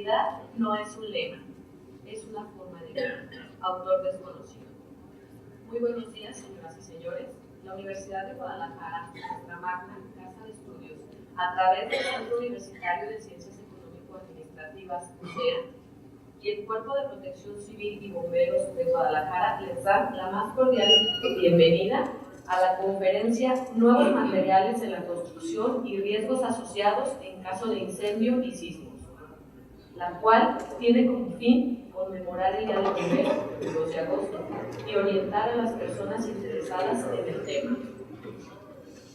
seguridad no es un lema, es una forma de vida. Autor desconocido. Muy buenos días, señoras y señores. La Universidad de Guadalajara, nuestra magna casa de estudios, a través del Centro Universitario de Ciencias Económico-Administrativas, CUCEA, y el Cuerpo de Protección Civil y Bomberos de Guadalajara les dan la más cordial bienvenida a la conferencia Nuevos materiales en la construcción y riesgos asociados en caso de incendio y sismos, la cual tiene como fin conmemorar el Día del Bombero, el 2 de agosto, y orientar a las personas interesadas en el tema.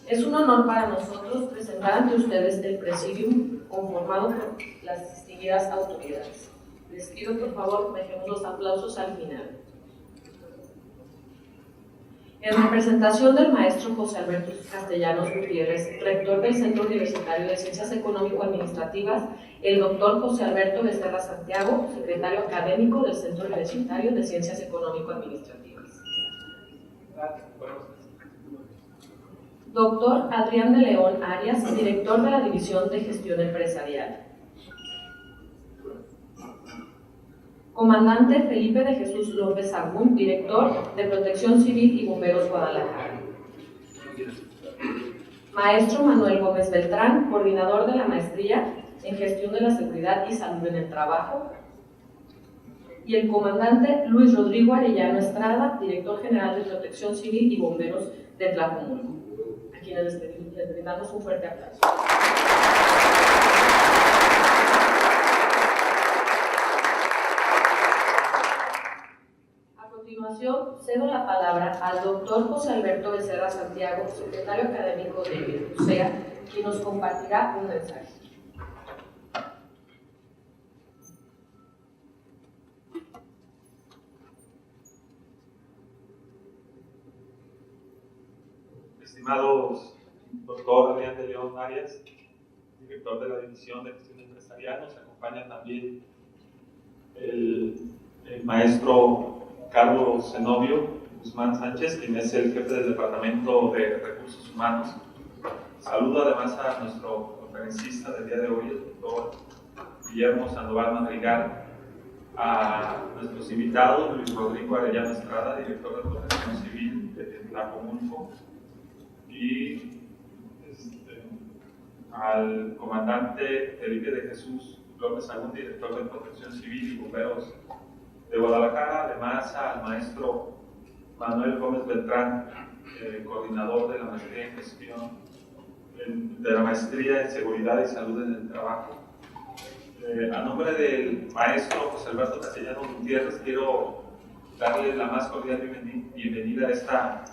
Es un honor para nosotros presentar ante ustedes el presidium conformado por las distinguidas autoridades. Les pido por favor dejemos los aplausos al final. En representación del maestro José Alberto Castellanos Gutiérrez, rector del Centro Universitario de Ciencias Económico-Administrativas, el doctor José Alberto Becerra Santiago, secretario académico del Centro Universitario de Ciencias Económico-Administrativas. Doctor Adrián de León Arias, director de la División de Gestión Empresarial. Comandante Felipe de Jesús López Agún, director de Protección Civil y Bomberos Guadalajara. Maestro Manuel Gómez Beltrán, coordinador de la maestría en Gestión de la Seguridad y Salud en el Trabajo. Y el comandante Luis Rodrigo Arellano Estrada, director general de Protección Civil y Bomberos de Tlajomulco, a quienes les brindamos un fuerte aplauso. A continuación, cedo la palabra al doctor José Alberto Becerra Santiago, secretario académico de CUCEA, quien nos compartirá un mensaje. Estimados doctor Adrián de León Arias, director de la División de Gestión Empresarial, nos acompaña también el maestro Carlos Zenobio Guzmán Sánchez, quien es el jefe del Departamento de Recursos Humanos. Saludo además a nuestro conferencista del día de hoy, el doctor Guillermo Sandoval Madrigal, a nuestros invitados, Luis Rodrigo Arellano Estrada, director de Protección Civil de Tlajomulco, y al comandante Felipe de Jesús López Agún, director de Protección Civil y Bomberos de Guadalajara, además al maestro Manuel Gómez Beltrán, coordinador de la maestría en gestión, de la maestría en seguridad y salud en el trabajo. A nombre del maestro José Alberto Castellanos Gutiérrez, quiero darle la más cordial bienvenida a esta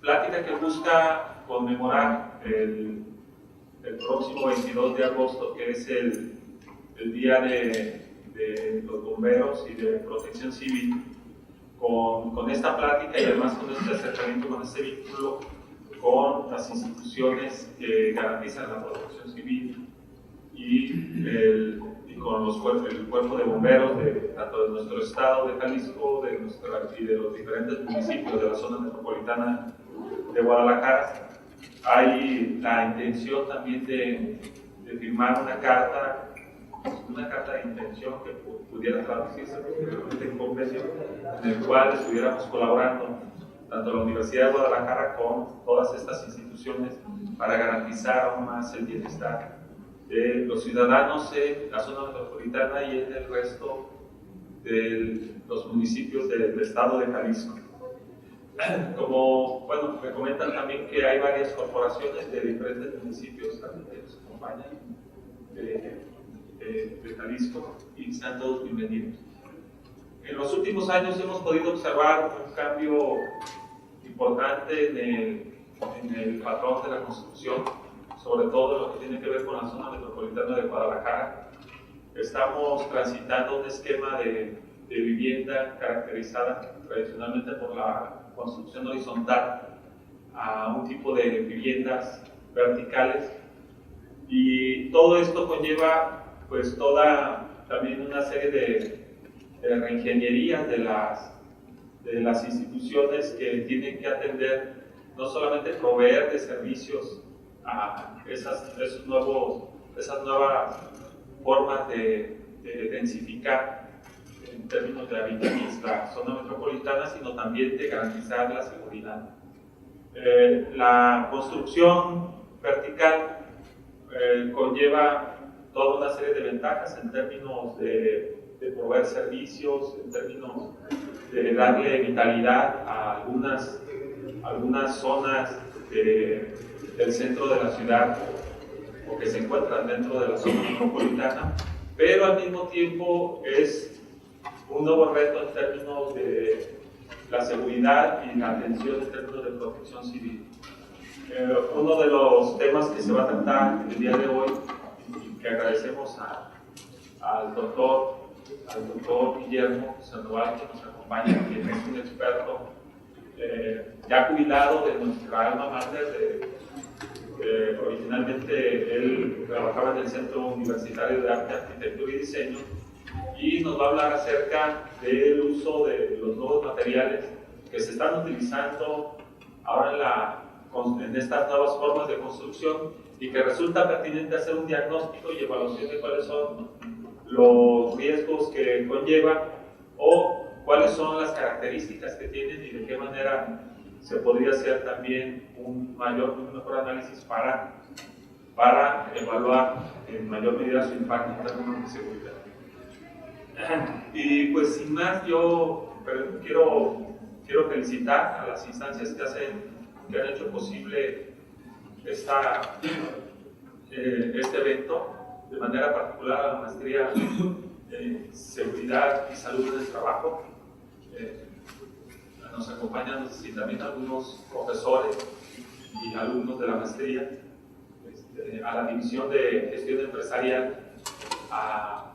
plática que busca conmemorar el próximo 22 de agosto, que es el Día de los Bomberos y de Protección Civil, con esta plática y además con este acercamiento, con este vínculo con las instituciones que garantizan la protección civil y con el cuerpo de bomberos tanto de nuestro estado de Jalisco y de los diferentes municipios de la zona metropolitana de Guadalajara. Hay la intención también de firmar una carta de intención que pudiera traducirse posteriormente en convenio, en el cual estuviéramos colaborando tanto la Universidad de Guadalajara con todas estas instituciones para garantizar aún más el bienestar de los ciudadanos en la zona metropolitana y en el resto de los municipios del estado de Jalisco. Como, me comentan también que hay varias corporaciones de diferentes municipios también que nos acompañan de Jalisco y sean todos bienvenidos. En los últimos años hemos podido observar un cambio importante en el patrón de la construcción, sobre todo lo que tiene que ver con la zona metropolitana de Guadalajara. Estamos transitando un esquema de vivienda caracterizada tradicionalmente por la construcción horizontal a un tipo de viviendas verticales, y todo esto conlleva pues también una serie de reingenierías de las instituciones que tienen que atender, no solamente proveer de servicios a esas nuevas formas de densificar en términos de habitantes la zona metropolitana, sino también de garantizar la seguridad. La construcción vertical conlleva toda una serie de ventajas en términos de proveer servicios, en términos de darle vitalidad a algunas zonas del centro de la ciudad o que se encuentran dentro de la zona metropolitana, pero al mismo tiempo es un nuevo reto en términos de la seguridad y la atención en términos de protección civil. Uno de los temas que se va a tratar el día de hoy, y que agradecemos al doctor Guillermo Sandoval, que nos acompaña, quien es un experto ya jubilado de nuestra alma mater. Originalmente él trabajaba en el Centro Universitario de Arte, Arquitectura y Diseño, y nos va a hablar acerca del uso de los nuevos materiales que se están utilizando ahora en estas nuevas formas de construcción, y que resulta pertinente hacer un diagnóstico y evaluación de cuáles son los riesgos que conlleva o cuáles son las características que tienen y de qué manera se podría hacer también un mejor análisis para evaluar en mayor medida su impacto en términos de seguridad. Y pues sin más, yo quiero felicitar a las instancias que han hecho posible este evento, de manera particular a la maestría en Seguridad y Salud en el Trabajo. Nos acompañan también algunos profesores y alumnos de la maestría, a la División de Gestión Empresarial, a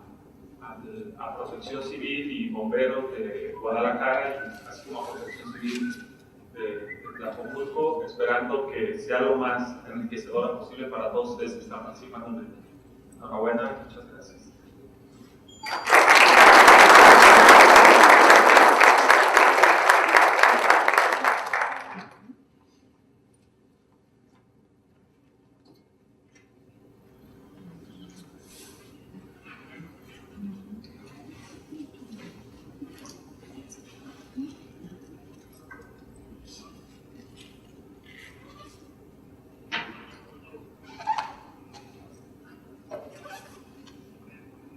Protección Civil y Bomberos de Guadalajara, y así como a Protección Civil de Tlajomulco, esperando que sea lo más enriquecedora posible para todos ustedes que están participando. Enhorabuena, muchas gracias.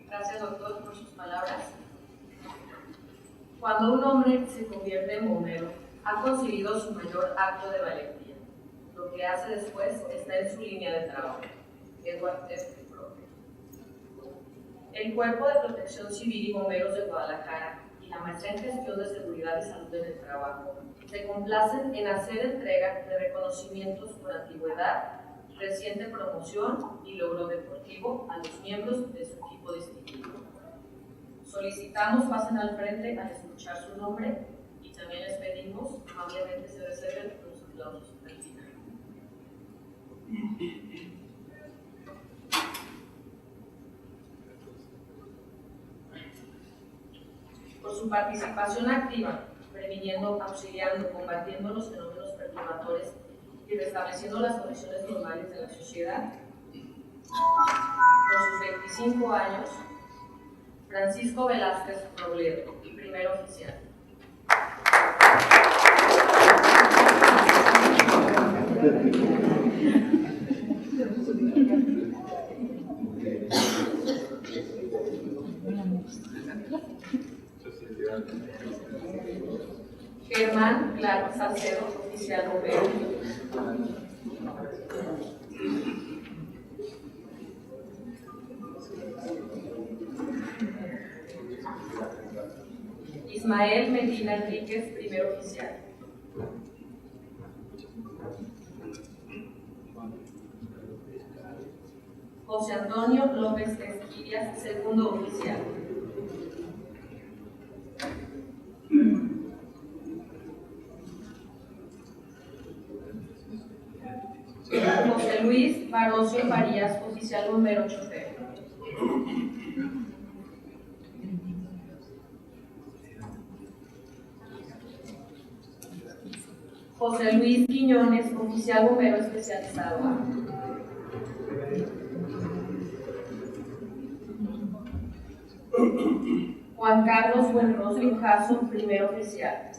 Gracias, doctor, por sus palabras. Cuando un hombre se convierte en bombero, ha conseguido su mayor acto de valentía. Lo que hace después está en su línea de trabajo. Edward F. Profe. El Cuerpo de Protección Civil y Bomberos de Guadalajara y la Maestría en Gestión de Seguridad y Salud en el Trabajo se complacen en hacer entrega de reconocimientos por antigüedad, reciente promoción y logro deportivo a los miembros de su equipo distinguido. Solicitamos pasen al frente al escuchar su nombre y también les pedimos amablemente se reserven los aplausos al final. Por su participación activa, previniendo, auxiliando, combatiendo los fenómenos perturbadores y restableciendo las condiciones normales de la sociedad. Por sus 25 años, Francisco Velázquez Robledo, primer oficial. Germán Clark Salcedo, oficial bombero. Ismael Medina Enríquez, primer oficial. José Antonio López Esquivias, segundo oficial. José Luis Barocio Farías, oficial bombero chofer. José Luis Quiñones, oficial bombero especializado. Juan Carlos Buenrostro Jasso, primer oficial.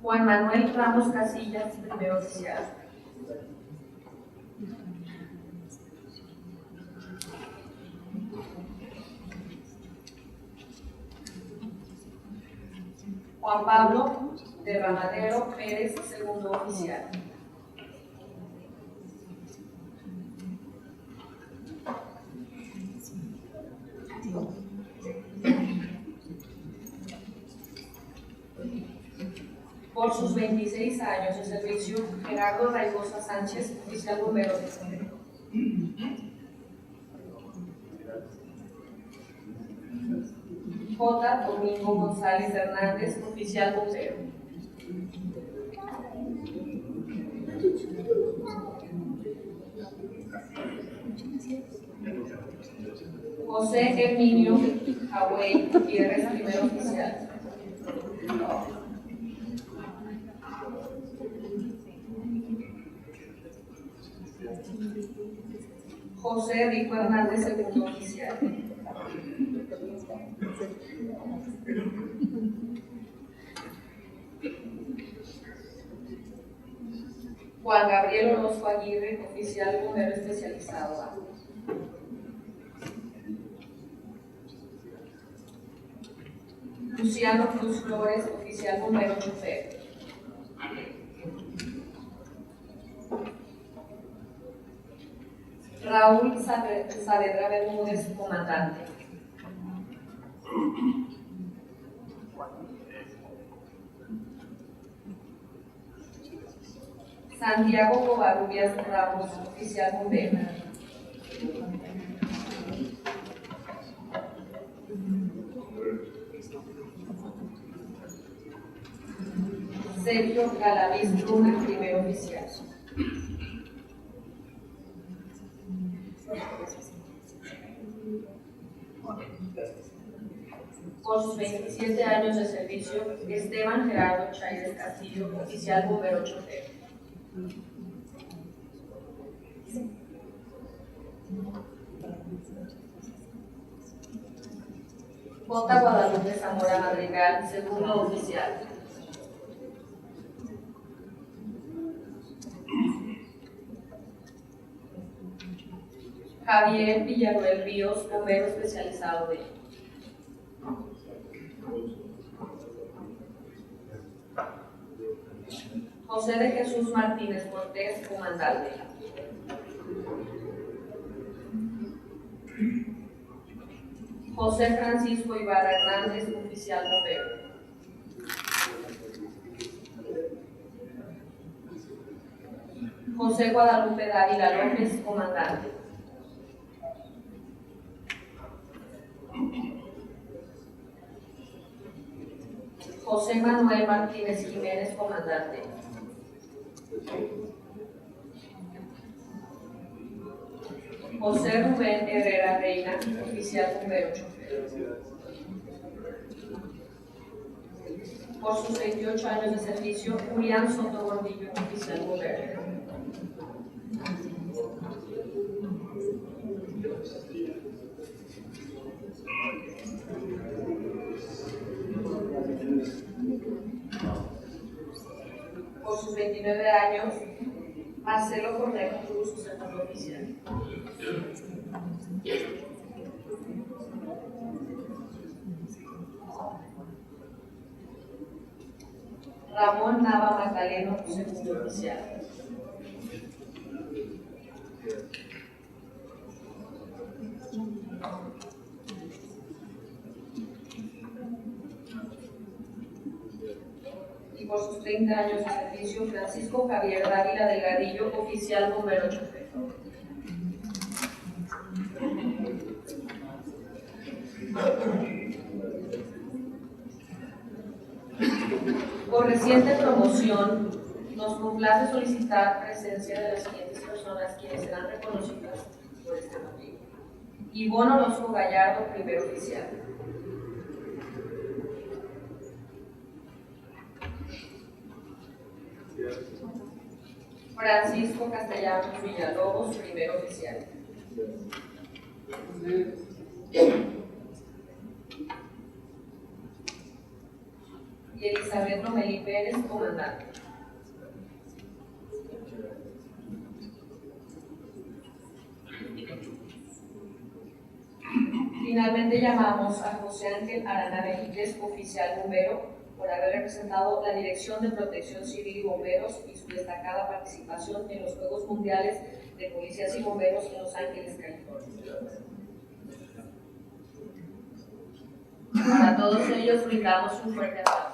Juan Manuel Ramos Casillas, primer oficial. Juan Pablo de Ramadero Pérez, segundo oficial. Por sus 26 años de servicio, Gerardo Raigosa Sánchez, oficial bombero de Sonora. J. Domingo González Hernández, oficial bombero. José Emilio Jawey Gutiérrez, primer oficial. José Rico Hernández, segundo oficial. Juan Gabriel Orozco Aguirre, oficial bombero especializado A. Luciano Cruz Flores, oficial bombero chofer. Raúl Saavedra Bermúdez, comandante. Santiago Covarrubias Ramos, oficial bombero. Sergio Galaviz Luna, primer oficial. Por sus 27 años de servicio, Esteban Gerardo Chávez Castillo, oficial bombero chofer. J. Guadalupe Zamora Madrigal, segundo oficial. Javier Villanuel Ríos, bombero especializado B. José de Jesús Martínez Cortés, comandante. José Francisco Ibarra Hernández, oficial bombero. José Guadalupe Dávila López, comandante. José Manuel Martínez Jiménez, comandante. José Rubén Herrera Reina, oficial bombero chofer. Por sus 28 años de servicio, Julián Soto Gordillo, oficial bombero. Por sus 29 años, Marcelo Cornejo Cruz, segundo oficial. Ramón Nava Magdaleno, segundo oficial. Y por sus 30 años de servicio, Francisco Javier Dávila Delgadillo, oficial bombero chofer. Por reciente promoción, nos complace solicitar presencia de las siguientes personas quienes serán reconocidas por este motivo. Ivonne Orozco Gallardo, primer oficial. Francisco Castellanos Villalobos, primer oficial. Y Elizabeth Lomelí Pérez, comandante. Finalmente llamamos a José Ángel Arana Benítez, oficial bombero, por haber representado la Dirección de Protección Civil y Bomberos y su destacada participación en los Juegos Mundiales de Policías y Bomberos en Los Ángeles, California. Para todos ellos brindamos un fuerte aplauso.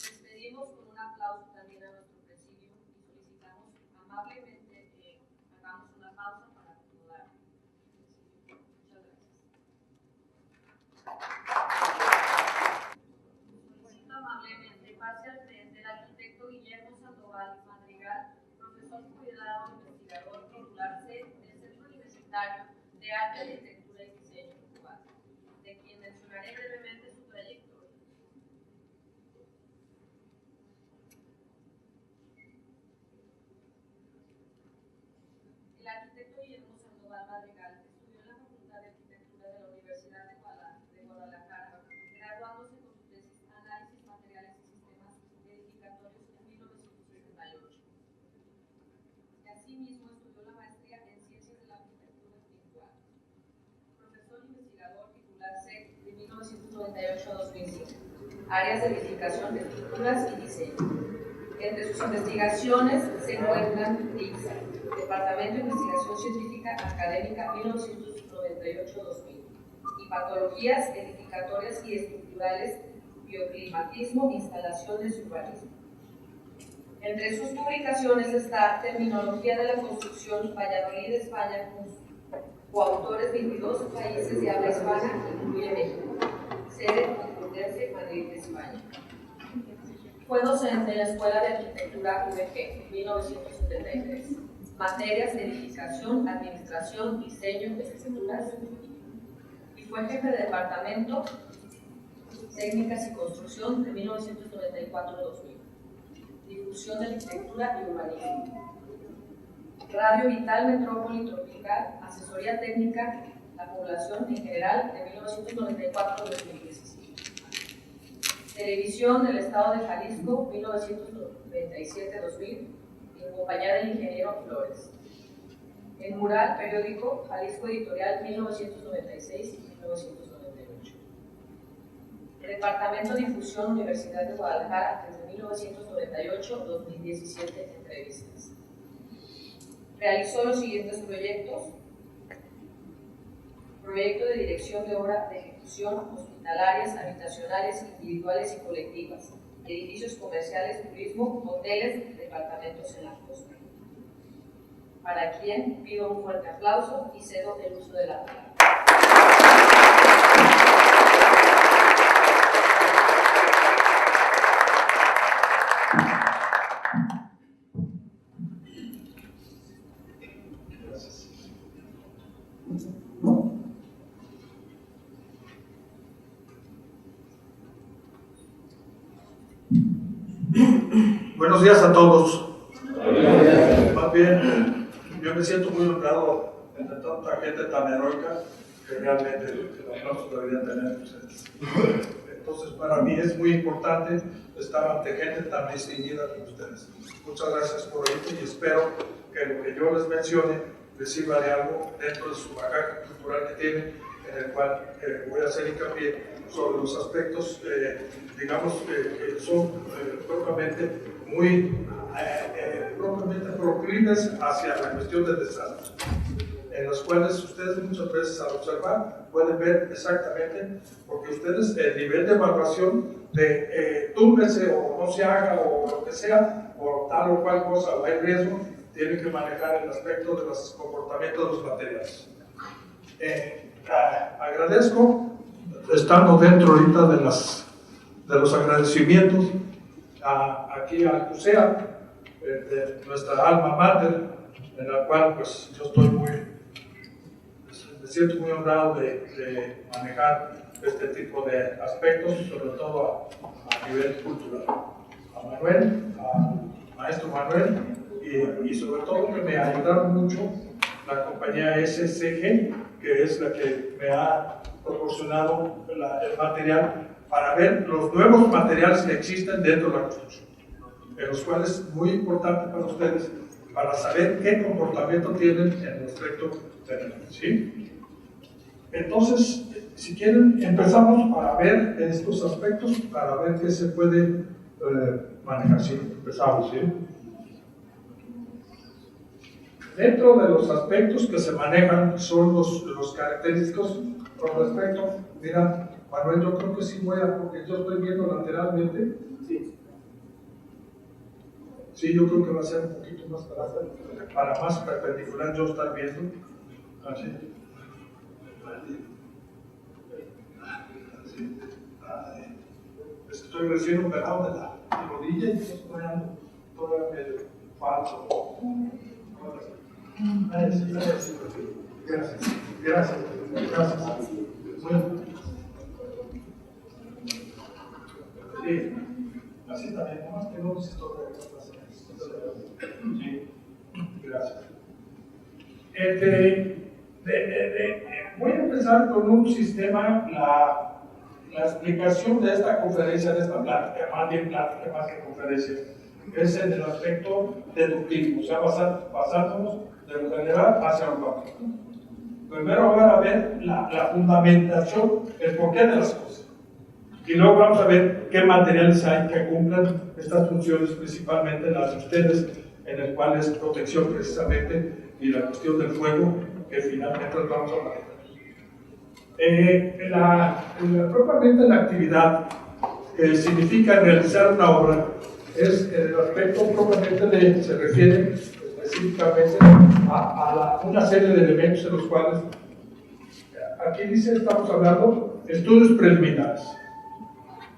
Despedimos con un aplauso también a nuestro presidio y solicitamos amablemente que hagamos una pausa para acomodar. Muchas gracias. Solicito amablemente pase al frente el arquitecto Guillermo Sandoval Madrigal, profesor jubilado investigador titular C del Centro Universitario de Arte, Arquitectura y Diseño Cubano, de quien mencionaré brevemente su trayectoria. El arquitecto Guillermo Sandoval Madrigal estudió en la Facultad de Arquitectura de la Universidad de Guadalajara, graduándose con su tesis Análisis Materiales y Sistemas Edificatorios en 1968. Y asimismo estudió la maestría en Ciencias de la Arquitectura en Guadalajara. Profesor investigador titular C de 1998 a 2005. Áreas de edificación, estructuras y diseño. Entre sus investigaciones se encuentran DICSA, Departamento de Investigación Científica Académica 1998-2000, y Patologías Edificatorias y Estructurales, Bioclimatismo, Instalaciones y Urbanismo. Entre sus publicaciones está Terminología de la Construcción, Valladolid, España, coautores 22 países de habla hispana, incluye México, sede Complutense, Madrid, España. Fue docente en la Escuela de Arquitectura UVG, 1973. Materias de edificación, administración, diseño, estructuras. Y fue jefe de departamento, técnicas y construcción de 1994 a 2000. Difusión de arquitectura y urbanismo. Radio Vital Metrópoli Tropical, asesoría técnica, la población en general de 1994 a 2016. Televisión del Estado de Jalisco, 1997-2000, en compañía del ingeniero Flores. En Mural, periódico Jalisco Editorial, 1996-1998. Departamento de Difusión, Universidad de Guadalajara, desde 1998-2017, entrevistas. Realizó los siguientes proyectos: proyecto de dirección de obra de ejecución, hospitalarias, habitacionales, individuales y colectivas, edificios comerciales, turismo, hoteles, departamentos en la costa. Para quien pido un fuerte aplauso y cedo el uso de la palabra. Buenos días a todos. Más bien, yo me siento muy honrado entre tanta gente tan heroica que realmente el aplauso deberían tener ustedes. Entonces, para mí es muy importante estar ante gente tan distinguida como ustedes. Muchas gracias por ello y espero que lo que yo les mencione les sirva de algo dentro de su bagaje cultural que tienen, en el cual voy a hacer hincapié sobre los aspectos, digamos, que son propiamente muy propiamente proclives hacia la cuestión del desastre, en los cuales ustedes muchas veces al observar pueden ver exactamente, porque ustedes el nivel de evaluación de túmbese o no se haga o lo que sea, o tal o cual cosa o hay riesgo, tienen que manejar el aspecto de los comportamientos de los materiales. Agradezco, estando dentro ahorita de los agradecimientos aquí al CUSEA, de nuestra alma mater, en la cual pues yo estoy me siento muy honrado de manejar este tipo de aspectos, sobre todo a nivel cultural. A Manuel, al maestro Manuel, y sobre todo que me ayudaron mucho la compañía SCG, que es la que me ha proporcionado el material para ver los nuevos materiales que existen dentro de la construcción, en los cuales es muy importante para ustedes, para saber qué comportamiento tienen en el aspecto del, ¿sí? Entonces, si quieren, empezamos para ver estos aspectos, para ver qué se puede manejar. ¿Sí? Empezamos, ¿sí? Dentro de los aspectos que se manejan son los característicos con respecto, mira, Manuel, yo creo que sí voy a, porque yo estoy viendo lateralmente. Sí. Sí, yo creo que va a ser un poquito más para más perpendicular yo estar viendo. Así. Así. Estoy recién operado de la rodilla y estoy todavía medio falso. Gracias. Bueno. Sí, así también, nomás que no necesito regresar. Sí, gracias. Voy a empezar con un sistema, la explicación de esta conferencia, de esta plática, más que conferencia, es en el aspecto deductivo, o sea, basándonos de lo general hacia lo práctico. Primero van a ver la fundamentación, el porqué de las cosas. Y luego vamos a ver qué materiales hay que cumplan estas funciones, principalmente las de ustedes, en el cual es protección precisamente, y la cuestión del fuego, que finalmente nos vamos a manejar. Propiamente la actividad que significa realizar una obra es el aspecto propiamente se refiere específicamente a una serie de elementos en los cuales, aquí dice, estamos hablando de estudios preliminares.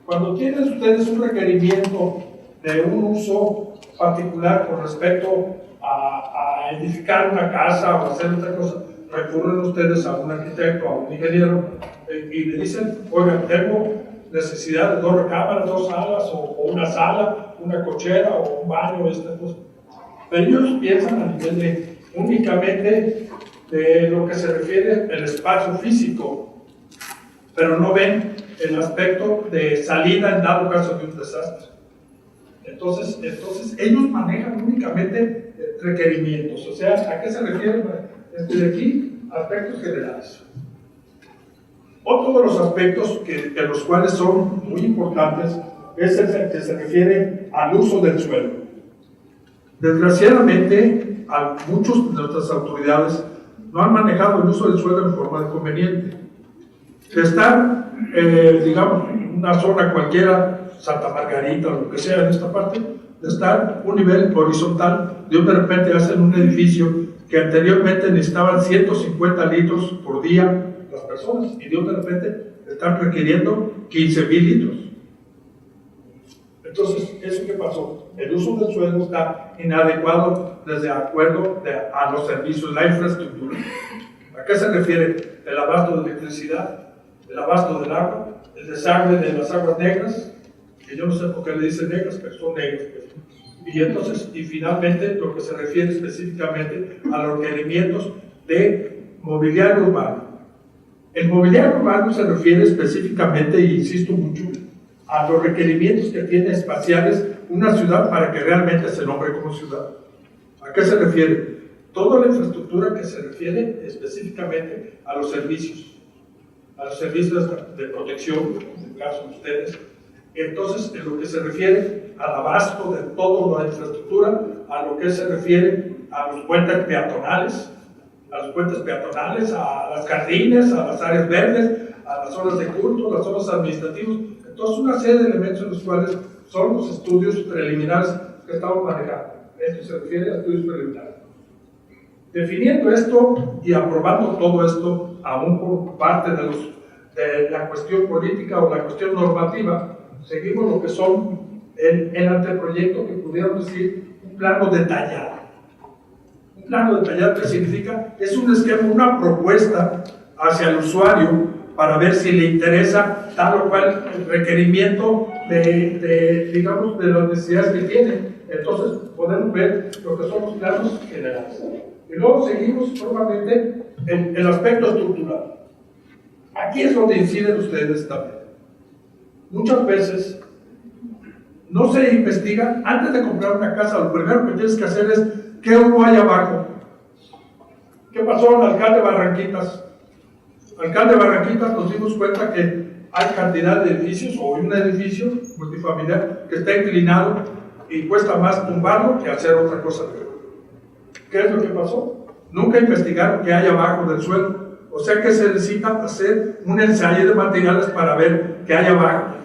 Cuando tienen ustedes un requerimiento de un uso particular con respecto a edificar una casa o hacer otra cosa, recurren ustedes a un arquitecto, a un ingeniero, y le dicen, oigan, tengo necesidad de 2 recámaras, 2 salas, o una sala, una cochera, o un baño, esta cosa. Pero ellos piensan a nivel únicamente de lo que se refiere al espacio físico, pero no ven el aspecto de salida en dado caso de un desastre. Entonces ellos manejan únicamente requerimientos, o sea, ¿a qué se refiere? De aquí, aspectos generales. Otro de los aspectos de los cuales son muy importantes es el que se refiere al uso del suelo. Desgraciadamente, muchas de nuestras autoridades no han manejado el uso del suelo en forma de conveniente. De estar, digamos, en una zona cualquiera, Santa Margarita o lo que sea en esta parte, de estar un nivel horizontal, de repente hacen un edificio que anteriormente necesitaban 150 litros por día las personas, y de repente están requiriendo 15,000 litros. Entonces, ¿eso qué pasó? El uso del suelo está inadecuado desde acuerdo a los servicios, la infraestructura. ¿A qué se refiere? El abasto de electricidad, el abasto del agua, el desagüe de las aguas negras, que yo no sé por qué le dicen negras, pero son negras. Y finalmente lo que se refiere específicamente a los requerimientos de mobiliario urbano. El mobiliario urbano se refiere específicamente, y insisto mucho, a los requerimientos que tiene espaciales una ciudad para que realmente se nombre como ciudad. ¿A qué se refiere? Toda la infraestructura que se refiere específicamente a los servicios de protección, en el caso de ustedes. Entonces, en lo que se refiere al abasto de toda la infraestructura, a lo que se refiere a los puentes peatonales, a las jardines, a las áreas verdes, a las zonas de culto, las zonas administrativas. Entonces, una serie de elementos en los cuales son los estudios preliminares que estamos manejando. Esto se refiere a estudios preliminares. Definiendo esto y aprobando todo esto, aún por parte de la cuestión política o la cuestión normativa, seguimos lo que son el anteproyecto, que pudieron decir un plano detallado. Un plano detallado, ¿qué significa? Es un esquema, una propuesta hacia el usuario para ver si le interesa tal o cual requerimiento digamos, de las necesidades que tiene. Entonces podemos ver lo que son los planos generales. Y luego seguimos normalmente en el aspecto estructural. Aquí es donde inciden ustedes también. Muchas veces no se investiga, antes de comprar una casa, lo primero que tienes que hacer es ¿qué hubo ahí abajo? ¿Qué pasó al alcalde Barranquitas? Alcalde Barranquitas, nos dimos cuenta que hay cantidad de edificios, o un edificio multifamiliar que está inclinado y cuesta más tumbarlo que hacer otra cosa. ¿Qué es lo que pasó? Nunca investigaron qué hay abajo del suelo. O sea que se necesita hacer un ensayo de materiales para ver qué hay abajo.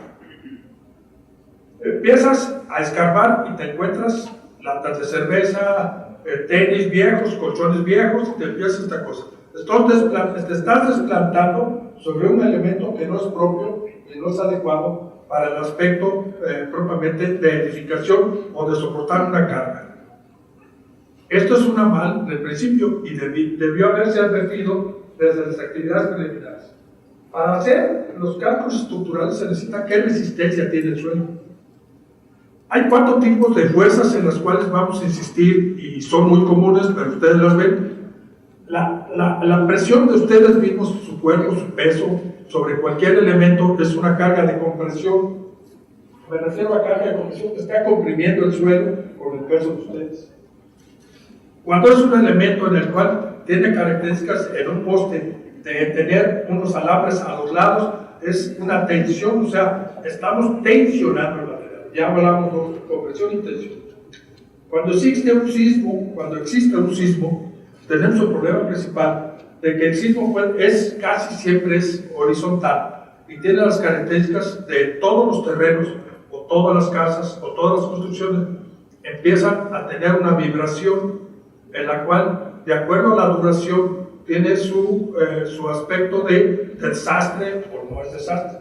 Empiezas a escarbar y te encuentras latas de cerveza, tenis viejos, colchones viejos, y te empieza esta cosa. Entonces te estás desplantando sobre un elemento que no es propio y no es adecuado para el aspecto propiamente de edificación o de soportar una carga. Esto es una mal del principio y debió haberse advertido desde las actividades preliminares. Para hacer los cálculos estructurales se necesita qué resistencia tiene el suelo. Hay 4 tipos de fuerzas en las cuales vamos a insistir y son muy comunes, pero ustedes las ven. La presión de ustedes mismos, su cuerpo, su peso, sobre cualquier elemento es una carga de compresión. Me refiero a carga de compresión que está comprimiendo el suelo con el peso de ustedes. Cuando es un elemento en el cual tiene características en un poste de tener unos alambres a los lados, es una tensión, o sea, estamos tensionando el material. Ya hablamos de compresión y tensión. Cuando existe un sismo, tenemos el problema principal de que el sismo casi siempre es horizontal y tiene las características de todos los terrenos o todas las casas o todas las construcciones empiezan a tener una vibración en la cual, de acuerdo a la duración, tiene su aspecto de desastre o no es desastre.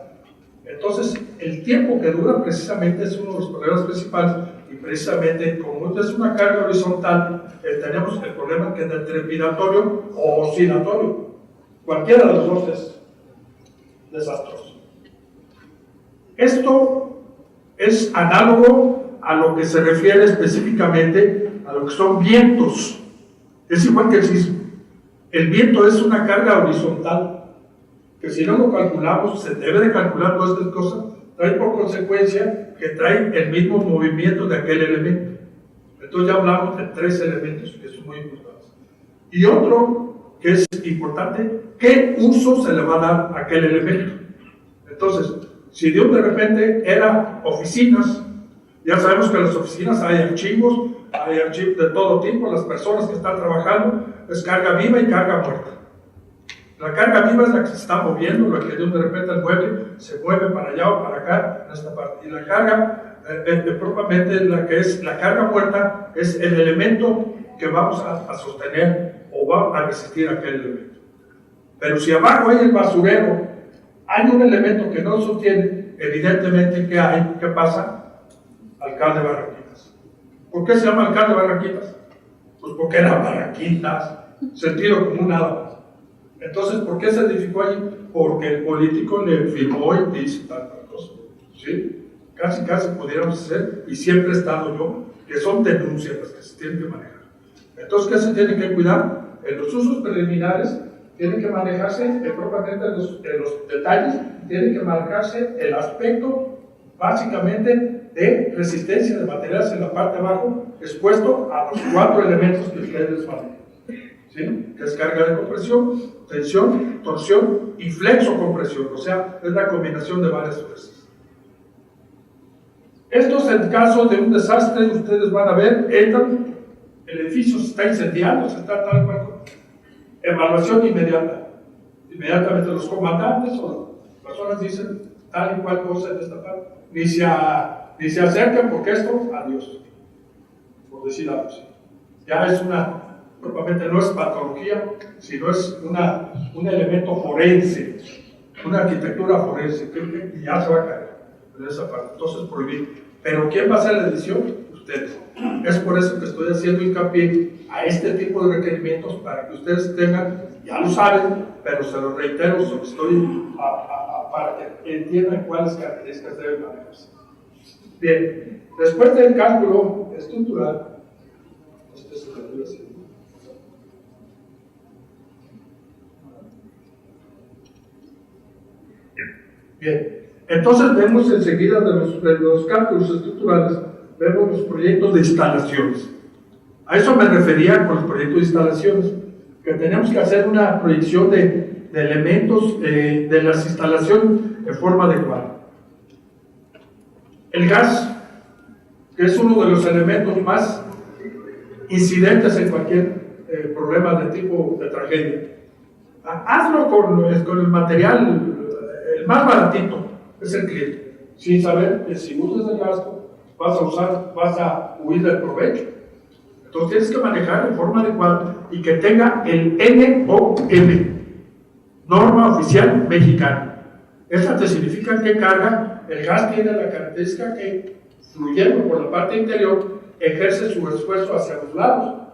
Entonces, el tiempo que dura precisamente es uno de los problemas principales y precisamente como es una carga horizontal, tenemos el problema que es del trepidatorio o oscilatorio. Cualquiera de los dos es desastroso. Esto es análogo a lo que se refiere específicamente a lo que son vientos. Es igual que el sismo. El viento es una carga horizontal, que si no lo calculamos, se debe de calcular todas estas cosas, trae por consecuencia que trae el mismo movimiento de aquel elemento. Entonces ya hablamos de 3 elementos que son muy importantes. Y otro que es importante, ¿qué uso se le va a dar a aquel elemento? Entonces, si de repente era oficinas, ya sabemos que en las oficinas hay archivos de todo tipo, las personas que están trabajando, es carga viva y carga muerta. La carga viva es la que se está moviendo, la que de repente el mueble se mueve para allá o para acá, en esta parte. Y la carga, propiamente la que es la carga muerta, es el elemento que vamos a sostener o va a resistir aquel elemento. Pero si abajo hay el basurero, hay un elemento que no sostiene, evidentemente, ¿qué pasa? Alcalde Barranquitas. ¿Por qué se llama alcalde Barranquitas? Pues porque era Barranquitas, sentido común nada más. Entonces, ¿por qué se edificó allí? Porque el político le firmó y dice tal cosa. ¿Sí? Casi pudiéramos hacer, y siempre he estado yo, que son denuncias las que se tienen que manejar. Entonces, ¿qué se tiene que cuidar? En los usos preliminares tienen que manejarse propiamente en los detalles, tiene que manejarse el aspecto básicamente de resistencia de materiales en la parte de abajo, expuesto a los 4 elementos que ustedes manejan. ¿Sí? Que es carga de compresión, tensión, torsión y flexocompresión, o sea, es la combinación de varias fuerzas. Esto es el caso de un desastre, ustedes van a ver, el edificio se está incendiando, se está tal cual. Evaluación inmediata. Inmediatamente los comandantes o las personas dicen tal y cual cosa en esta parte. Ni se acerquen porque esto, adiós. Por decir algo así. Ya es propiamente no es patología, sino es un elemento forense, una arquitectura forense, que ya se va a caer en esa parte. Entonces prohibir. Pero ¿quién va a hacer la edición? Ustedes. Es por eso que estoy haciendo hincapié a este tipo de requerimientos para que ustedes tengan, ya lo saben, pero se los reitero, para que entiendan cuáles características deben manejarse. Bien, después del cálculo estructural, bien, entonces vemos enseguida de los cálculos estructurales, vemos los proyectos de instalaciones. A eso me refería con los proyectos de instalaciones, que tenemos que hacer una proyección de elementos de las instalaciones en forma adecuada. El gas, que es uno de los elementos más incidentes en cualquier problema de tipo de tragedia. Hazlo con el material, el más baratito, es el cliente, sin saber que si usas el gasto, vas a huir del provecho. Entonces tienes que manejar de forma adecuada y que tenga el NOM, norma oficial mexicana. Esta te significa que carga, el gas tiene la característica que, fluyendo por la parte interior, ejerce su esfuerzo hacia los lados.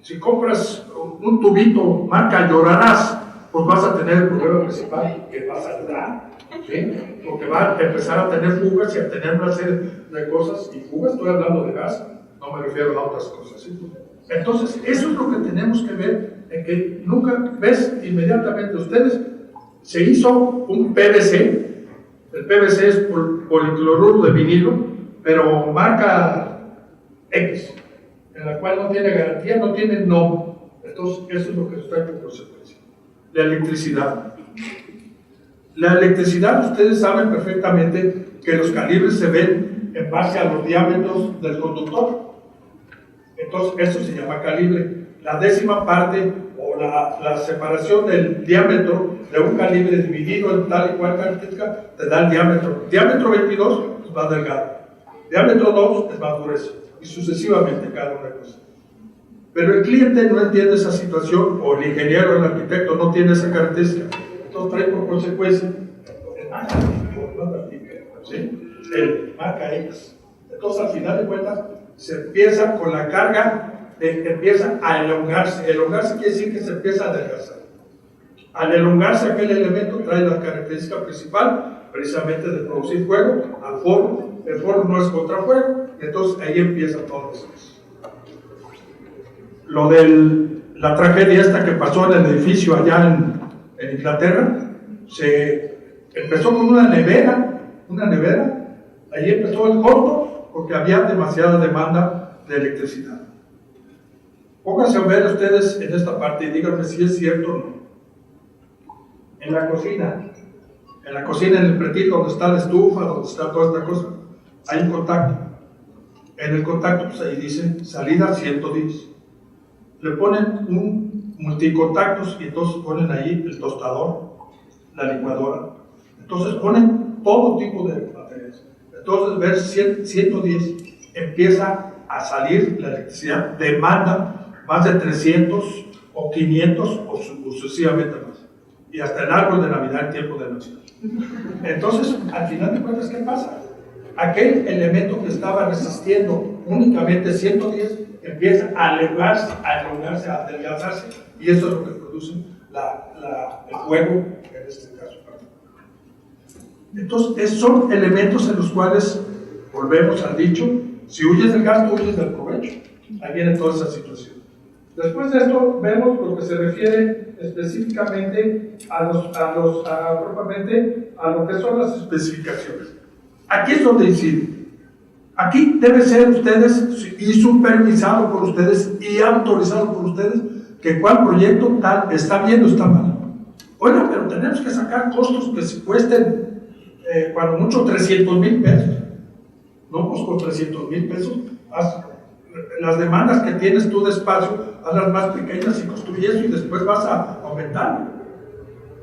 Si compras un tubito marca Llorarás, pues vas a tener el problema principal, que vas a llorar, ¿sí? Porque va a empezar a tener fugas y a tener una serie de cosas, y fugas, estoy hablando de gas, no me refiero a otras cosas, ¿sí? Entonces, eso es lo que tenemos que ver, en que nunca ves inmediatamente ustedes, se hizo un PVC, el PVC es policloruro de vinilo, pero marca X, en la cual no tiene garantía, no tiene NOM. Entonces, eso es lo que está en consecuencia. La electricidad. La electricidad, ustedes saben perfectamente que los calibres se ven en base a los diámetros del conductor. Entonces, eso se llama calibre. La décima parte o la separación del diámetro de un calibre dividido en tal y cual característica te da el diámetro. Diámetro 22 es más delgado. Diámetro 2 es más grueso. Y sucesivamente cada una cosa. Pero el cliente no entiende esa situación, o el ingeniero o el arquitecto no tiene esa característica. Entonces trae por consecuencia el marca X. Entonces al final de cuentas se empieza con la carga, empieza a elongarse. Elongarse quiere decir que se empieza a adelgazar. Al elongarse aquel elemento trae la característica principal, precisamente de producir fuego, al forno. El forno no es contra fuego, entonces ahí empieza todo eso. Lo de la tragedia esta que pasó en el edificio allá en Inglaterra, se empezó con una nevera, ahí empezó el costo porque había demasiada demanda de electricidad. Pónganse a ver ustedes en esta parte y díganme si es cierto o no. En la cocina, en el pretil donde está la estufa, donde está toda esta cosa, hay un contacto. En el contacto, pues ahí dice salida 110. Le ponen un multicontactos y entonces ponen ahí el tostador, la licuadora. Entonces ponen todo tipo de materiales. Entonces ver 110 empieza a salir la electricidad, demanda más de 300 o 500 o sucesivamente más. Y hasta el árbol de Navidad en tiempo de Navidad. Entonces, al final de cuentas, ¿qué pasa? Aquel elemento que estaba resistiendo únicamente 110 empieza a elongarse, a adelgazarse, y eso es lo que produce el fuego en este caso. Entonces, son elementos en los cuales volvemos al dicho: si huyes del gasto, huyes del provecho. Ahí viene toda esa situación. Después de esto, vemos lo que se refiere específicamente a lo que son las especificaciones. Aquí es donde incide. Aquí debe ser ustedes, y supervisado por ustedes, y autorizado por ustedes, que cuál proyecto tal está bien o está mal. Oiga, pero tenemos que sacar costos que se cuesten, cuando mucho, 300,000 pesos. No, pues con 300,000 pesos, las demandas que tienes tú de espacio, hazlas más pequeñas y construye eso y después vas a aumentar.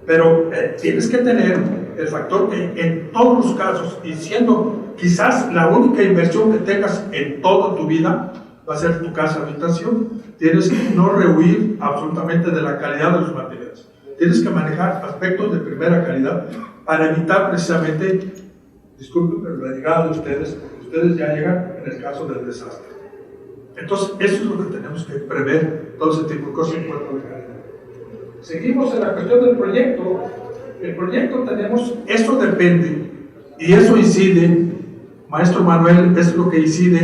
Pero tienes que tener el factor que en todos los casos, y siendo quizás la única inversión que tengas en toda tu vida, va a ser tu casa habitación, tienes que no rehuir absolutamente de la calidad de los materiales. Tienes que manejar aspectos de primera calidad para evitar precisamente, disculpen, pero la llegada de ustedes, porque ustedes ya llegan en el caso del desastre. Entonces, eso es lo que tenemos que prever, todo ese tipo de cosas en cuanto a la calidad. Seguimos en la cuestión del proyecto. El proyecto tenemos, eso depende, y eso incide, maestro Manuel, es lo que incide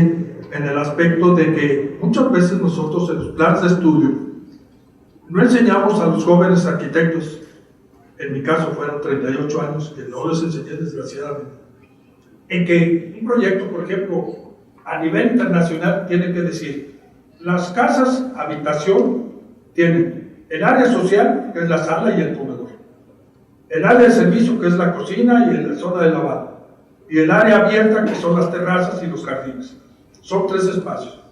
en el aspecto de que muchas veces nosotros en los planes de estudio no enseñamos a los jóvenes arquitectos, en mi caso fueron 38 años, que no les enseñé desgraciadamente, en que un proyecto, por ejemplo, a nivel internacional tiene que decir, las casas, habitación, tienen el área social, que es la sala y el comedor, el área de servicio, que es la cocina y la zona de lavado, y el área abierta, que son las terrazas y los jardines. Son 3 espacios.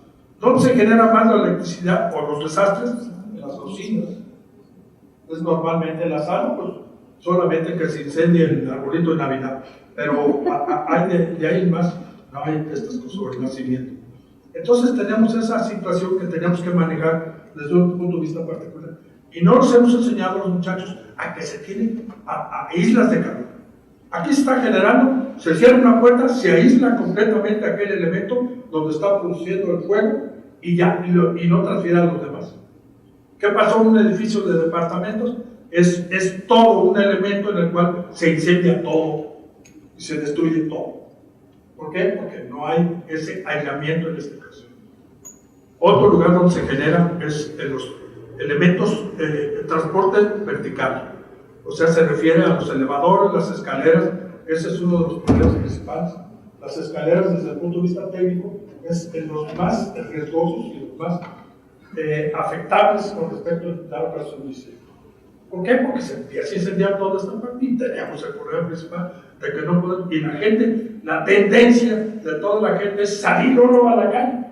¿Dónde se genera más la electricidad o los desastres? En las cocinas. Es normalmente en la sala, pues solamente que se incendie el arbolito de Navidad, pero hay de ahí más, no hay estas cosas sobre el nacimiento. Entonces tenemos esa situación que tenemos que manejar desde un punto de vista particular. Y no los hemos enseñado a los muchachos a que se tienen a islas de calor. Aquí se está generando, se cierra una puerta, se aísla completamente aquel elemento donde está produciendo el fuego y ya, y no transfiere a los demás. ¿Qué pasó en un edificio de departamentos? Es todo un elemento en el cual se incendia todo y se destruye todo. ¿Por qué? Porque no hay ese aislamiento en este caso. Otro lugar donde se genera es en los elementos de transporte vertical. O sea, se refiere a los elevadores, las escaleras. Ese es uno de los problemas principales. Las escaleras, desde el punto de vista técnico, es de los más riesgosos y los más afectables con respecto a dar caso de incendio. ¿Por qué? Porque se empieza a incendiar toda esta parte y teníamos el problema principal de que no podemos. Y la gente, la tendencia de toda la gente es salir luego a la calle.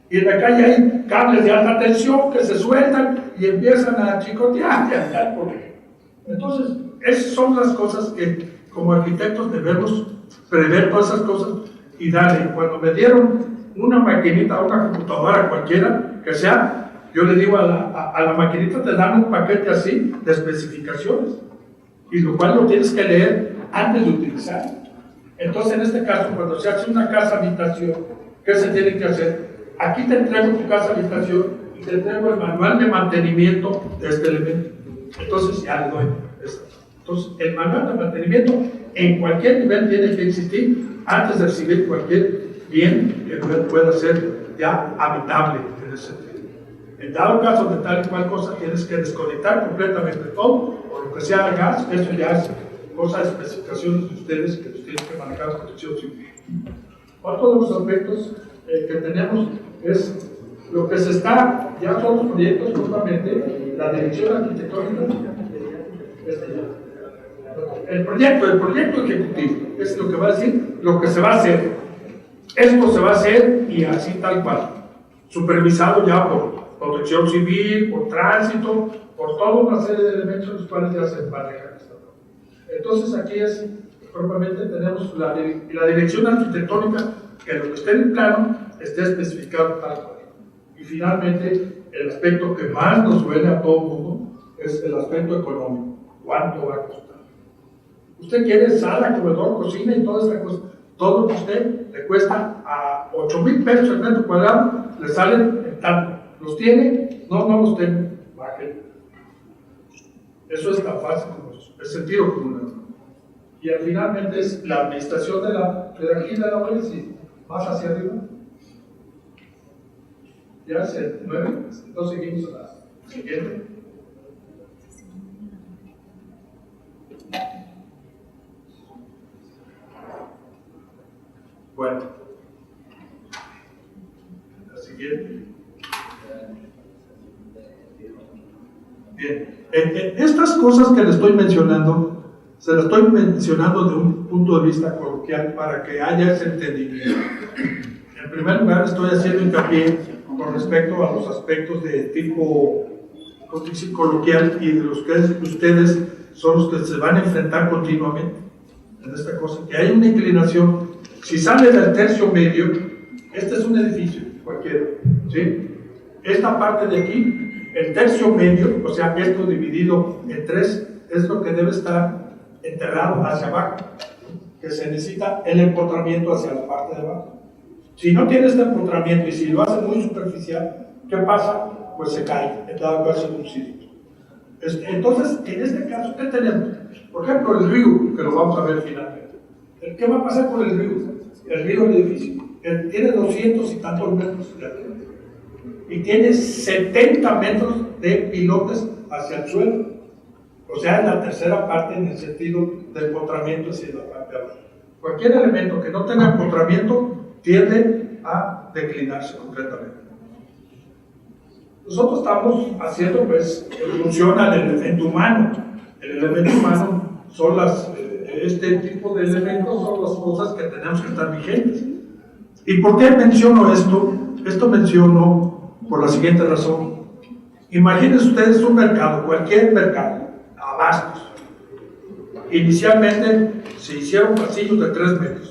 Y en la calle hay cables de alta tensión que se sueltan y empiezan a chicotear y a andar por ahí. Entonces, esas son las cosas que como arquitectos debemos prever todas esas cosas y darle. Cuando me dieron una maquinita, una computadora cualquiera, que sea, yo le digo a la maquinita, te dan un paquete así de especificaciones, y lo cual lo tienes que leer antes de utilizar. Entonces, en este caso, cuando se hace una casa-habitación, ¿qué se tiene que hacer? Aquí te entrego tu casa-habitación y te entrego el manual de mantenimiento de este elemento. Entonces, ya le doy esto. Entonces, el manual de mantenimiento en cualquier nivel tiene que existir antes de recibir cualquier bien que pueda ser ya habitable en ese sentido. En dado caso de tal y cual cosa, tienes que desconectar completamente todo, o lo que sea gas, eso ya es cosa de especificaciones de ustedes que los tienen que manejar la protección civil. Otro de los aspectos que tenemos es lo que se está, ya son los proyectos justamente, la dirección arquitectónica, el proyecto ejecutivo, es lo que va a decir, lo que se va a hacer. Esto se va a hacer y así tal cual, supervisado ya por protección civil, por tránsito, por toda una serie de elementos en los cuales ya se maneja esta norma. Entonces aquí es, propiamente tenemos la dirección arquitectónica, que lo que esté en el plano esté especificado tal cual. Y finalmente, el aspecto que más nos duele a todo el mundo es el aspecto económico. ¿Cuánto va a costar? Usted quiere sala, comedor, cocina y toda esta cosa. Todo lo que usted le cuesta a 8,000 pesos el metro cuadrado, le salen en tanto. ¿Los tiene? No, no los tengo. Baje. Eso es tan fácil como el sentido común. Y finalmente es la administración de aquí de la OES y más hacia arriba. Ya se mueve, entonces seguimos a la siguiente. Bueno, la siguiente. Bien, estas cosas que le estoy mencionando, se las estoy mencionando de un punto de vista coloquial para que haya ese entendimiento. En primer lugar, estoy haciendo hincapié con respecto a los aspectos de tipo coloquial y de los que ustedes son los que se van a enfrentar continuamente en esta cosa, que hay una inclinación. Si sale del tercio medio, este es un edificio cualquiera, ¿sí? Esta parte de aquí, el tercio medio, o sea, esto dividido en 3, es lo que debe estar enterrado hacia abajo, que se necesita el empotramiento hacia la parte de abajo. Si no tiene este empotramiento y si lo hace muy superficial, ¿qué pasa? Pues se cae, en dado caso de un sismo. Entonces, en este caso, ¿qué tenemos? Por ejemplo, el río, que lo vamos a ver finalmente. ¿Qué va a pasar con el río? El río del edificio. Tiene 200 y tantos metros de altura. Y tiene 70 metros de pilotes hacia el suelo. O sea, en la tercera parte en el sentido del empotramiento hacia la parte de abajo. Cualquier elemento que no tenga empotramiento tiende a declinarse completamente. Nosotros estamos haciendo, pues, función al elemento humano. El elemento humano son este tipo de elementos, son las cosas que tenemos que estar vigentes. ¿Y por qué menciono esto? Esto menciono por la siguiente razón. Imagínense ustedes un mercado, cualquier mercado, abastos. Inicialmente se hicieron pasillos de 3 metros.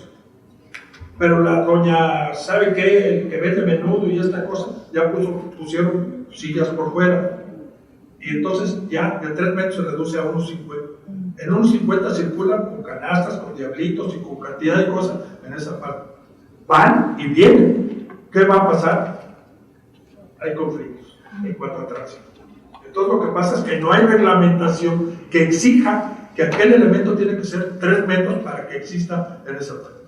Pero la doña, ¿sabe qué? El que vende menudo y esta cosa, ya pusieron sillas por fuera. Y entonces ya de 3 metros se reduce a unos 50. En unos 50 circulan con canastas, con diablitos y con cantidad de cosas en esa parte. Van y vienen. ¿Qué va a pasar? Hay conflictos en cuanto a tránsito. Entonces lo que pasa es que no hay reglamentación que exija que aquel elemento tiene que ser 3 metros para que exista en esa parte.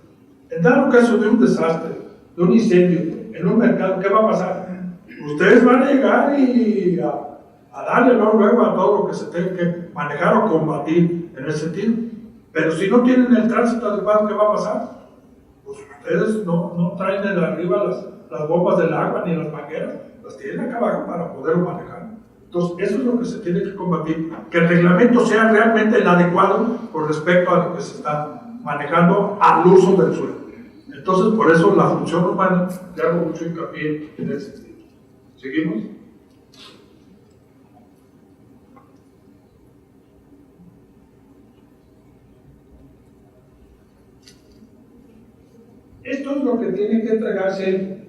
En dado caso de un desastre, de un incendio en un mercado, ¿qué va a pasar? Ustedes van a llegar y a darle luego a todo lo que se tenga que manejar o combatir en ese sentido. Pero si no tienen el tránsito adecuado, ¿qué va a pasar? Pues ustedes no traen de arriba las bombas del agua ni las mangueras, las tienen acá abajo para poderlo manejar. Entonces, eso es lo que se tiene que combatir, que el reglamento sea realmente el adecuado con respecto a lo que se está manejando al uso del suelo. Entonces, por eso la función humana, le hago mucho hincapié en ese sentido. ¿Seguimos? Esto es lo que tiene que entregarse